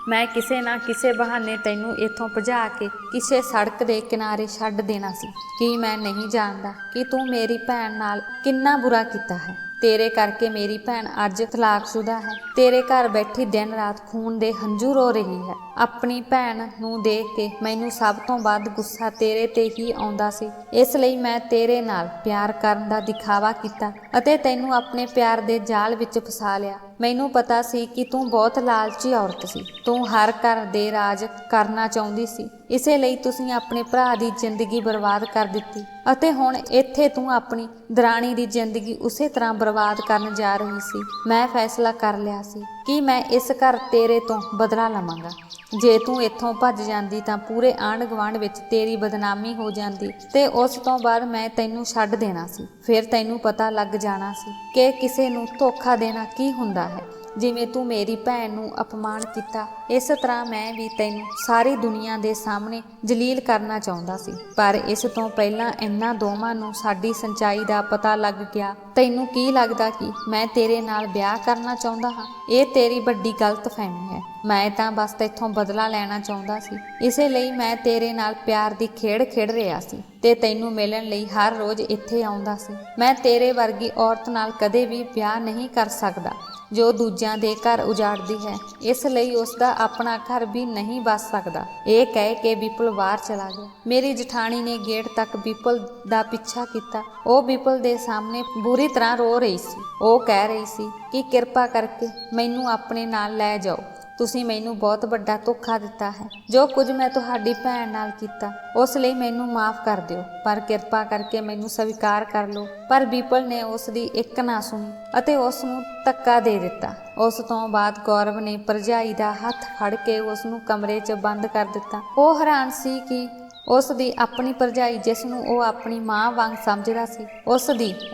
ਮੈਂ ਕਿਸੇ ਨਾ ਕਿਸੇ ਬਹਾਨੇ ਤੈਨੂੰ ਇੱਥੋਂ ਭਜਾ ਕੇ ਕਿਸੇ ਸੜਕ ਦੇ ਕਿਨਾਰੇ ਛੱਡ ਦੇਣਾ ਸੀ। ਕੀ ਮੈਂ ਨਹੀਂ ਜਾਣਦਾ ਕਿ ਤੂੰ ਮੇਰੀ ਭੈਣ ਨਾਲ ਕਿੰਨਾ ਬੁਰਾ ਕੀਤਾ ਹੈ? ਤੇਰੇ ਕਰਕੇ ਮੇਰੀ ਭੈਣ ਅੱਜ ਤਲਾਕਸ਼ੁਦਾ ਹੈ। ਤੇਰੇ ਘਰ ਬੈਠੀ ਦਿਨ ਰਾਤ ਖੂਨ ਦੇ ਹੰਝੂ ਰੋ ਰਹੀ ਹੈ। ਆਪਣੀ ਭੈਣ ਨੂੰ ਦੇਖ ਕੇ ਮੈਨੂੰ ਸਭ ਤੋਂ ਵੱਧ ਗੁੱਸਾ ਤੇਰੇ ਤੇ ਹੀ ਆਉਂਦਾ ਸੀ। ਇਸ ਲਈ ਮੈਂ ਤੇਰੇ ਨਾਲ ਪਿਆਰ ਕਰਨ ਦਾ ਦਿਖਾਵਾ ਕੀਤਾ ਅਤੇ ਤੈਨੂੰ ਆਪਣੇ ਪਿਆਰ ਦੇ ਜਾਲ ਵਿੱਚ ਫਸਾ ਲਿਆ। ਮੈਨੂੰ ਪਤਾ ਸੀ ਕਿ ਤੂੰ ਬਹੁਤ ਲਾਲਚੀ ਔਰਤ ਸੀ। ਤੂੰ ਹਰ ਘਰ ਦੇ ਰਾਜ ਕਰਨਾ ਚਾਹੁੰਦੀ ਸੀ। ਇਸੇ ਲਈ ਤੁਸੀਂ ਆਪਣੇ ਭਰਾ ਦੀ ਜ਼ਿੰਦਗੀ ਬਰਬਾਦ ਕਰ ਦਿੱਤੀ ਅਤੇ ਹੁਣ ਇੱਥੇ ਤੂੰ ਆਪਣੀ ਦਰਾਣੀ ਦੀ ਜ਼ਿੰਦਗੀ ਉਸੇ ਤਰ੍ਹਾਂ ਬਰਬਾਦ ਕਰਨ ਜਾ ਰਹੀ ਸੀ। ਮੈਂ ਫੈਸਲਾ ਕਰ ਲਿਆ ਸੀ ਕਿ ਮੈਂ ਇਸ ਘਰ ਤੇਰੇ ਤੋਂ ਬਦਲਾ ਲਵਾਂਗਾ। ਜੇ ਤੂੰ ਇੱਥੋਂ ਭੱਜ ਜਾਂਦੀ ਤਾਂ ਪੂਰੇ ਆਂਢ ਗੁਆਂਢ ਵਿੱਚ ਤੇਰੀ ਬਦਨਾਮੀ ਹੋ ਜਾਂਦੀ ਤੇ ਉਸ ਤੋਂ ਬਾਅਦ ਮੈਂ ਤੈਨੂੰ ਛੱਡ ਦੇਣਾ ਸੀ। ਫਿਰ ਤੈਨੂੰ ਪਤਾ ਲੱਗ ਜਾਣਾ ਸੀ ਕਿ ਕਿਸੇ ਨੂੰ ਧੋਖਾ ਦੇਣਾ ਕੀ ਹੁੰਦਾ ਹੈ। ਜਿਵੇਂ ਤੂੰ ਮੇਰੀ ਭੈਣ ਨੂੰ ਅਪਮਾਨ ਕੀਤਾ, ਇਸ ਤਰ੍ਹਾਂ ਮੈਂ ਵੀ ਤੈਨੂੰ ਸਾਰੀ ਦੁਨੀਆ ਦੇ ਸਾਹਮਣੇ ਜਲੀਲ ਕਰਨਾ ਚਾਹੁੰਦਾ ਸੀ। ਪਰ ਇਸ ਤੋਂ ਪਹਿਲਾਂ ਇਹਨਾਂ ਦੋਵਾਂ ਨੂੰ ਸਾਡੀ ਸੱਚਾਈ ਦਾ ਪਤਾ ਲੱਗ ਗਿਆ। ਤੈਨੂੰ ਕੀ ਲੱਗਦਾ ਕਿ ਮੈਂ ਤੇਰੇ ਨਾਲ ਵਿਆਹ ਕਰਨਾ ਚਾਹੁੰਦਾ ਹਾਂ? ਇਹ ਤੇਰੀ ਵੱਡੀ ਗਲਤਫਹਿਮੀ ਹੈ। ਮੈਂ ਤਾਂ ਬਸ ਤੈਥੋਂ ਬਦਲਾ ਲੈਣਾ ਚਾਹੁੰਦਾ ਸੀ। ਇਸੇ ਲਈ ਮੈਂ ਤੇਰੇ ਨਾਲ ਪਿਆਰ ਦੀ ਖੇਡ ਖੇਡ ਰਿਹਾ ਸੀ ਤੇ ਤੈਨੂੰ ਮਿਲਣ ਲਈ ਹਰ ਰੋਜ਼ ਇੱਥੇ ਆਉਂਦਾ ਸੀ। ਮੈਂ ਤੇਰੇ ਵਰਗੀ ਔਰਤ ਨਾਲ ਕਦੇ ਵੀ ਵਿਆਹ ਨਹੀਂ ਕਰ ਸਕਦਾ ਜੋ ਦੂਜਿਆਂ ਦੇ ਘਰ ਉਜਾੜਦੀ ਹੈ। ਇਸ ਲਈ ਉਸ ਦਾ ਆਪਣਾ ਘਰ ਵੀ ਨਹੀਂ ਬਚ ਸਕਦਾ। ਇਹ ਕਹਿ ਕੇ ਵਿਪੁਲ ਬਾਹਰ ਚਲਾ ਗਿਆ। ਮੇਰੀ ਜਠਾਣੀ ਨੇ ਗੇਟ ਤੱਕ ਵਿਪੁਲ ਦਾ ਪਿੱਛਾ ਕੀਤਾ। ਉਹ ਵਿਪੁਲ ਦੇ ਸਾਹਮਣੇ ਬੁਰੀ ਤਰ੍ਹਾਂ ਰੋ ਰਹੀ ਸੀ। ਉਹ ਕਹਿ ਰਹੀ ਸੀ ਕਿ ਕਿਰਪਾ ਕਰਕੇ ਮੈਨੂੰ ਆਪਣੇ ਨਾਲ ਲੈ ਜਾਓ। ਤੁਸੀਂ ਮੈਨੂੰ ਬਹੁਤ ਵੱਡਾ ਧੋਖਾ ਦਿੱਤਾ ਹੈ। ਜੋ ਕੁਝ ਮੈਂ ਤੁਹਾਡੀ ਭੈਣ ਨਾਲ ਕੀਤਾ ਉਸ ਲਈ ਮੈਨੂੰ ਮਾਫ ਕਰ ਦਿਓ, ਪਰ ਕਿਰਪਾ ਕਰਕੇ ਮੈਨੂੰ ਸਵੀਕਾਰ ਕਰ ਲਓ। ਪਰ ਵਿਪੁਲ ਨੇ ਉਸ ਦੀ ਇੱਕ ਨਾ ਸੁਣੀ ਅਤੇ ਉਸ ਨੂੰ ਧੱਕਾ ਦੇ ਦਿੱਤਾ। ਉਸ ਤੋਂ ਬਾਅਦ ਗੌਰਵ ਨੇ ਭਰਜਾਈ ਦਾ ਹੱਥ ਫੜ ਕੇ ਉਸ ਨੂੰ ਕਮਰੇ 'ਚ ਬੰਦ ਕਰ ਦਿੱਤਾ। ਉਹ ਹੈਰਾਨ ਸੀ ਕਿ ਉਸ ਦੀ ਆਪਣੀ ਭਰਜਾਈ, ਜਿਸ ਨੂੰ ਉਹ ਆਪਣੀ ਮਾਂ ਵਾਂਗ ਸਮਝਦਾ ਸੀ,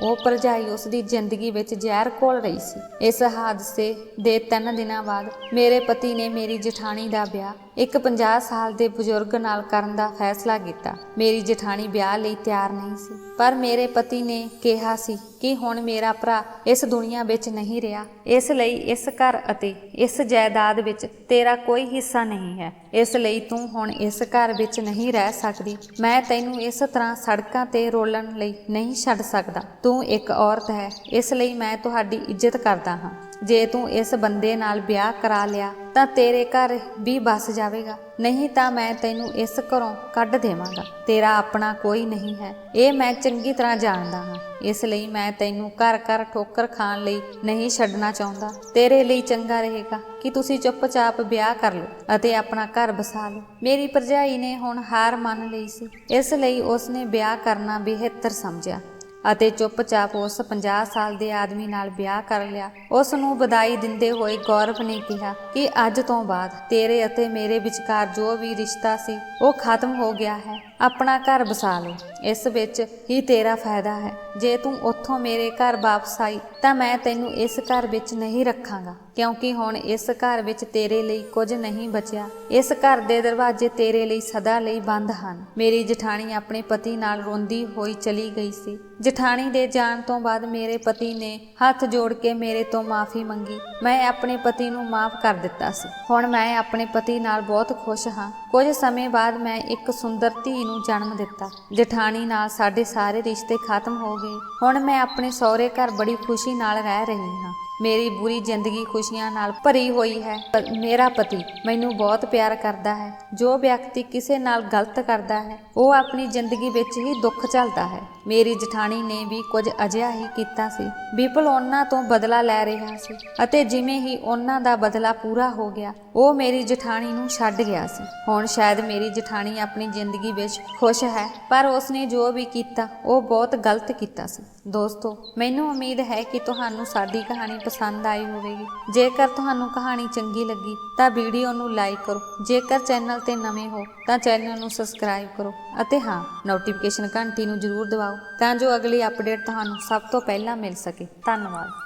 ਉਹ ਭਰਜਾਈ ਉਸ ਦੀ ਜ਼ਿੰਦਗੀ ਵਿੱਚ ਜ਼ਹਿਰ ਘੋਲ ਰਹੀ ਸੀ। ਇਸ ਹਾਦਸੇ ਦੇ 3 ਦਿਨਾਂ ਬਾਅਦ ਮੇਰੇ ਪਤੀ ਨੇ ਮੇਰੀ ਜਠਾਣੀ ਦਾ ਵਿਆਹ ਇੱਕ 50 ਸਾਲ ਦੇ ਬਜ਼ੁਰਗ ਨਾਲ ਕਰਨ ਦਾ ਫੈਸਲਾ ਕੀਤਾ। ਮੇਰੀ ਜਠਾਣੀ ਵਿਆਹ ਲਈ ਤਿਆਰ ਨਹੀਂ ਸੀ, ਪਰ ਮੇਰੇ ਪਤੀ ਨੇ ਕਿਹਾ ਸੀ ਕਿ ਹੁਣ ਮੇਰਾ ਭਰਾ ਇਸ ਦੁਨੀਆ ਵਿੱਚ ਨਹੀਂ ਰਿਹਾ, ਇਸ ਲਈ ਇਸ ਘਰ ਅਤੇ ਇਸ ਜਾਇਦਾਦ ਵਿੱਚ ਤੇਰਾ ਕੋਈ ਹਿੱਸਾ ਨਹੀਂ ਹੈ। ਇਸ ਲਈ ਤੂੰ ਹੁਣ ਇਸ ਘਰ ਵਿੱਚ ਨਹੀਂ ਰਹਿ ਸਕਦੀ। ਮੈਂ ਤੈਨੂੰ ਇਸ ਤਰ੍ਹਾਂ ਸੜਕਾਂ ਤੇ ਰੋਲਣ ਲਈ ਨਹੀਂ ਛੱਡ ਸਕਦਾ। ਤੂੰ ਇੱਕ ਔਰਤ ਹੈ, ਇਸ ਲਈ ਮੈਂ ਤੁਹਾਡੀ ਇੱਜ਼ਤ ਕਰਦਾ ਹਾਂ। ਜੇ ਤੂੰ ਇਸ ਬੰਦੇ ਨਾਲ ਵਿਆਹ ਕਰਾ ਲਿਆ ਤਾਂ ਤੇਰੇ ਘਰ ਵੀ ਬਸ ਜਾਵੇਗਾ, ਨਹੀਂ ਤਾਂ ਮੈਂ ਤੈਨੂੰ ਇਸ ਘਰੋਂ ਕੱਢ ਦੇਵਾਂਗਾ। ਤੇਰਾ ਆਪਣਾ ਕੋਈ ਨਹੀਂ ਹੈ, ਇਹ ਮੈਂ ਚੰਗੀ ਤਰ੍ਹਾਂ ਜਾਣਦਾ ਹਾਂ। ਇਸ ਲਈ ਮੈਂ ਤੈਨੂੰ ਘਰ ਘਰ ਠੋਕਰ ਖਾਣ ਲਈ ਨਹੀਂ ਛੱਡਣਾ ਚਾਹੁੰਦਾ। ਤੇਰੇ ਲਈ ਚੰਗਾ ਰਹੇਗਾ ਕਿ ਤੁਸੀਂ ਚੁੱਪਚਾਪ ਵਿਆਹ ਕਰ ਲਓ ਅਤੇ ਆਪਣਾ ਘਰ ਬਸਾ ਲਓ। ਮੇਰੀ ਭਰਜਾਈ ਨੇ ਹੁਣ ਹਾਰ ਮੰਨ ਲਈ ਸੀ, ਇਸ ਲਈ ਉਸਨੇ ਵਿਆਹ ਕਰਨਾ ਬਿਹਤਰ ਸਮਝਿਆ ਅਤੇ ਚੁੱਪਚਾਪ ਉਸ 50 ਸਾਲ ਦੇ ਆਦਮੀ ਨਾਲ ਵਿਆਹ ਕਰ ਲਿਆ। ਉਸ ਨੂੰ ਵਧਾਈ ਦਿੰਦੇ ਹੋਏ ਗੌਰਵ ਨੇ ਕਿਹਾ ਕਿ ਅੱਜ ਤੋਂ ਬਾਅਦ ਤੇਰੇ ਅਤੇ ਮੇਰੇ ਵਿਚਕਾਰ ਜੋ ਵੀ ਰਿਸ਼ਤਾ ਸੀ ਉਹ ਖਤਮ ਹੋ ਗਿਆ ਹੈ। ਆਪਣਾ ਘਰ ਬਸਾ ਲਓ, ਇਸ ਵਿੱਚ ਹੀ ਤੇਰਾ ਫਾਇਦਾ ਹੈ। ਜੇ ਤੂੰ ਉੱਥੋਂ ਮੇਰੇ ਘਰ ਵਾਪਸ ਆਈ ਤਾਂ ਮੈਂ ਤੈਨੂੰ ਇਸ ਘਰ ਵਿੱਚ ਨਹੀਂ ਰੱਖਾਂਗਾ, ਕਿਉਂਕਿ ਹੁਣ ਇਸ ਘਰ ਵਿੱਚ ਤੇਰੇ ਲਈ ਕੁਝ ਨਹੀਂ ਬਚਿਆ। ਇਸ ਘਰ ਦੇ ਦਰਵਾਜ਼ੇ ਤੇਰੇ ਲਈ ਸਦਾ ਲਈ ਬੰਦ ਹਨ। ਮੇਰੀ ਜਠਾਣੀ ਆਪਣੇ ਪਤੀ ਨਾਲ ਰੋਂਦੀ ਹੋਈ ਚਲੀ ਗਈ ਸੀ। ਜਠਾਣੀ ਦੇ ਜਾਣ ਤੋਂ ਬਾਅਦ ਮੇਰੇ ਪਤੀ ਨੇ ਹੱਥ ਜੋੜ ਕੇ ਮੇਰੇ ਤੋਂ ਮਾਫੀ ਮੰਗੀ। ਮੈਂ ਆਪਣੇ ਪਤੀ ਨੂੰ ਮਾਫ ਕਰ ਦਿੱਤਾ ਸੀ। ਹੁਣ ਮੈਂ ਆਪਣੇ ਪਤੀ ਨਾਲ ਬਹੁਤ ਖੁਸ਼ ਹਾਂ। ਕੁਝ ਸਮੇਂ ਬਾਅਦ ਮੈਂ ਇੱਕ ਸੁੰਦਰ ਧੀ ਨੂੰ ਜਨਮ ਦਿੱਤਾ। ਜਠਾਣੀ ਨਾਲ ਸਾਡੇ ਸਾਰੇ ਰਿਸ਼ਤੇ ਖਤਮ ਹੋ ਗਏ। ਹੁਣ ਮੈਂ ਆਪਣੇ ਸਹੁਰੇ ਘਰ ਬੜੀ ਖੁਸ਼ੀ ਨਾਲ ਰਹਿ ਰਹੀ ਹਾਂ। ਮੇਰੀ ਪੂਰੀ ਜ਼ਿੰਦਗੀ ਖੁਸ਼ੀਆਂ ਨਾਲ ਭਰੀ ਹੋਈ ਹੈ। ਮੇਰਾ ਪਤੀ ਮੈਨੂੰ ਬਹੁਤ ਪਿਆਰ ਕਰਦਾ ਹੈ। ਜੋ ਵਿਅਕਤੀ ਕਿਸੇ ਨਾਲ ਗਲਤ ਕਰਦਾ ਹੈ ਉਹ ਆਪਣੀ ਜ਼ਿੰਦਗੀ ਵਿੱਚ ਹੀ ਦੁੱਖ ਝੱਲਦਾ ਹੈ। ਮੇਰੀ ਜਠਾਣੀ ਨੇ ਵੀ ਕੁਝ ਅਜਿਹਾ ਹੀ ਕੀਤਾ ਸੀ। ਵਿਪੁਲ ਉਹਨਾਂ ਤੋਂ ਬਦਲਾ ਲੈ ਰਿਹਾ ਸੀ ਅਤੇ ਜਿਵੇਂ ਹੀ ਉਹਨਾਂ ਦਾ ਬਦਲਾ ਪੂਰਾ ਹੋ ਗਿਆ ਉਹ ਮੇਰੀ ਜਠਾਣੀ ਨੂੰ ਛੱਡ ਗਿਆ ਸੀ। ਹੁਣ ਸ਼ਾਇਦ ਮੇਰੀ ਜਠਾਣੀ ਆਪਣੀ ਜ਼ਿੰਦਗੀ ਵਿੱਚ ਖੁਸ਼ ਹੈ, ਪਰ ਉਸਨੇ ਜੋ ਵੀ ਕੀਤਾ ਉਹ ਬਹੁਤ ਗਲਤ ਕੀਤਾ ਸੀ। ਦੋਸਤੋ, ਮੈਨੂੰ ਉਮੀਦ ਹੈ ਕਿ ਤੁਹਾਨੂੰ ਸਾਡੀ ਕਹਾਣੀ ਪਸੰਦ ਆਈ ਹੋਵੇਗੀ। ਜੇਕਰ ਤੁਹਾਨੂੰ ਕਹਾਣੀ ਚੰਗੀ ਲੱਗੀ ਤਾਂ ਵੀਡੀਓ ਨੂੰ ਲਾਈਕ ਕਰੋ। ਜੇਕਰ ਚੈਨਲ ਤੇ ਨਵੇਂ ਹੋ ਤਾਂ ਚੈਨਲ ਨੂੰ ਸਬਸਕ੍ਰਾਈਬ ਕਰੋ ਅਤੇ ਹਾਂ, ਨੋਟੀਫਿਕੇਸ਼ਨ ਘੰਟੀ ਨੂੰ ਜ਼ਰੂਰ ਦਬਾਓ ਤਾਂ ਜੋ ਅਗਲੀ ਅਪਡੇਟ ਤੁਹਾਨੂੰ ਸਭ ਤੋਂ ਪਹਿਲਾਂ ਮਿਲ ਸਕੇ। ਧੰਨਵਾਦ।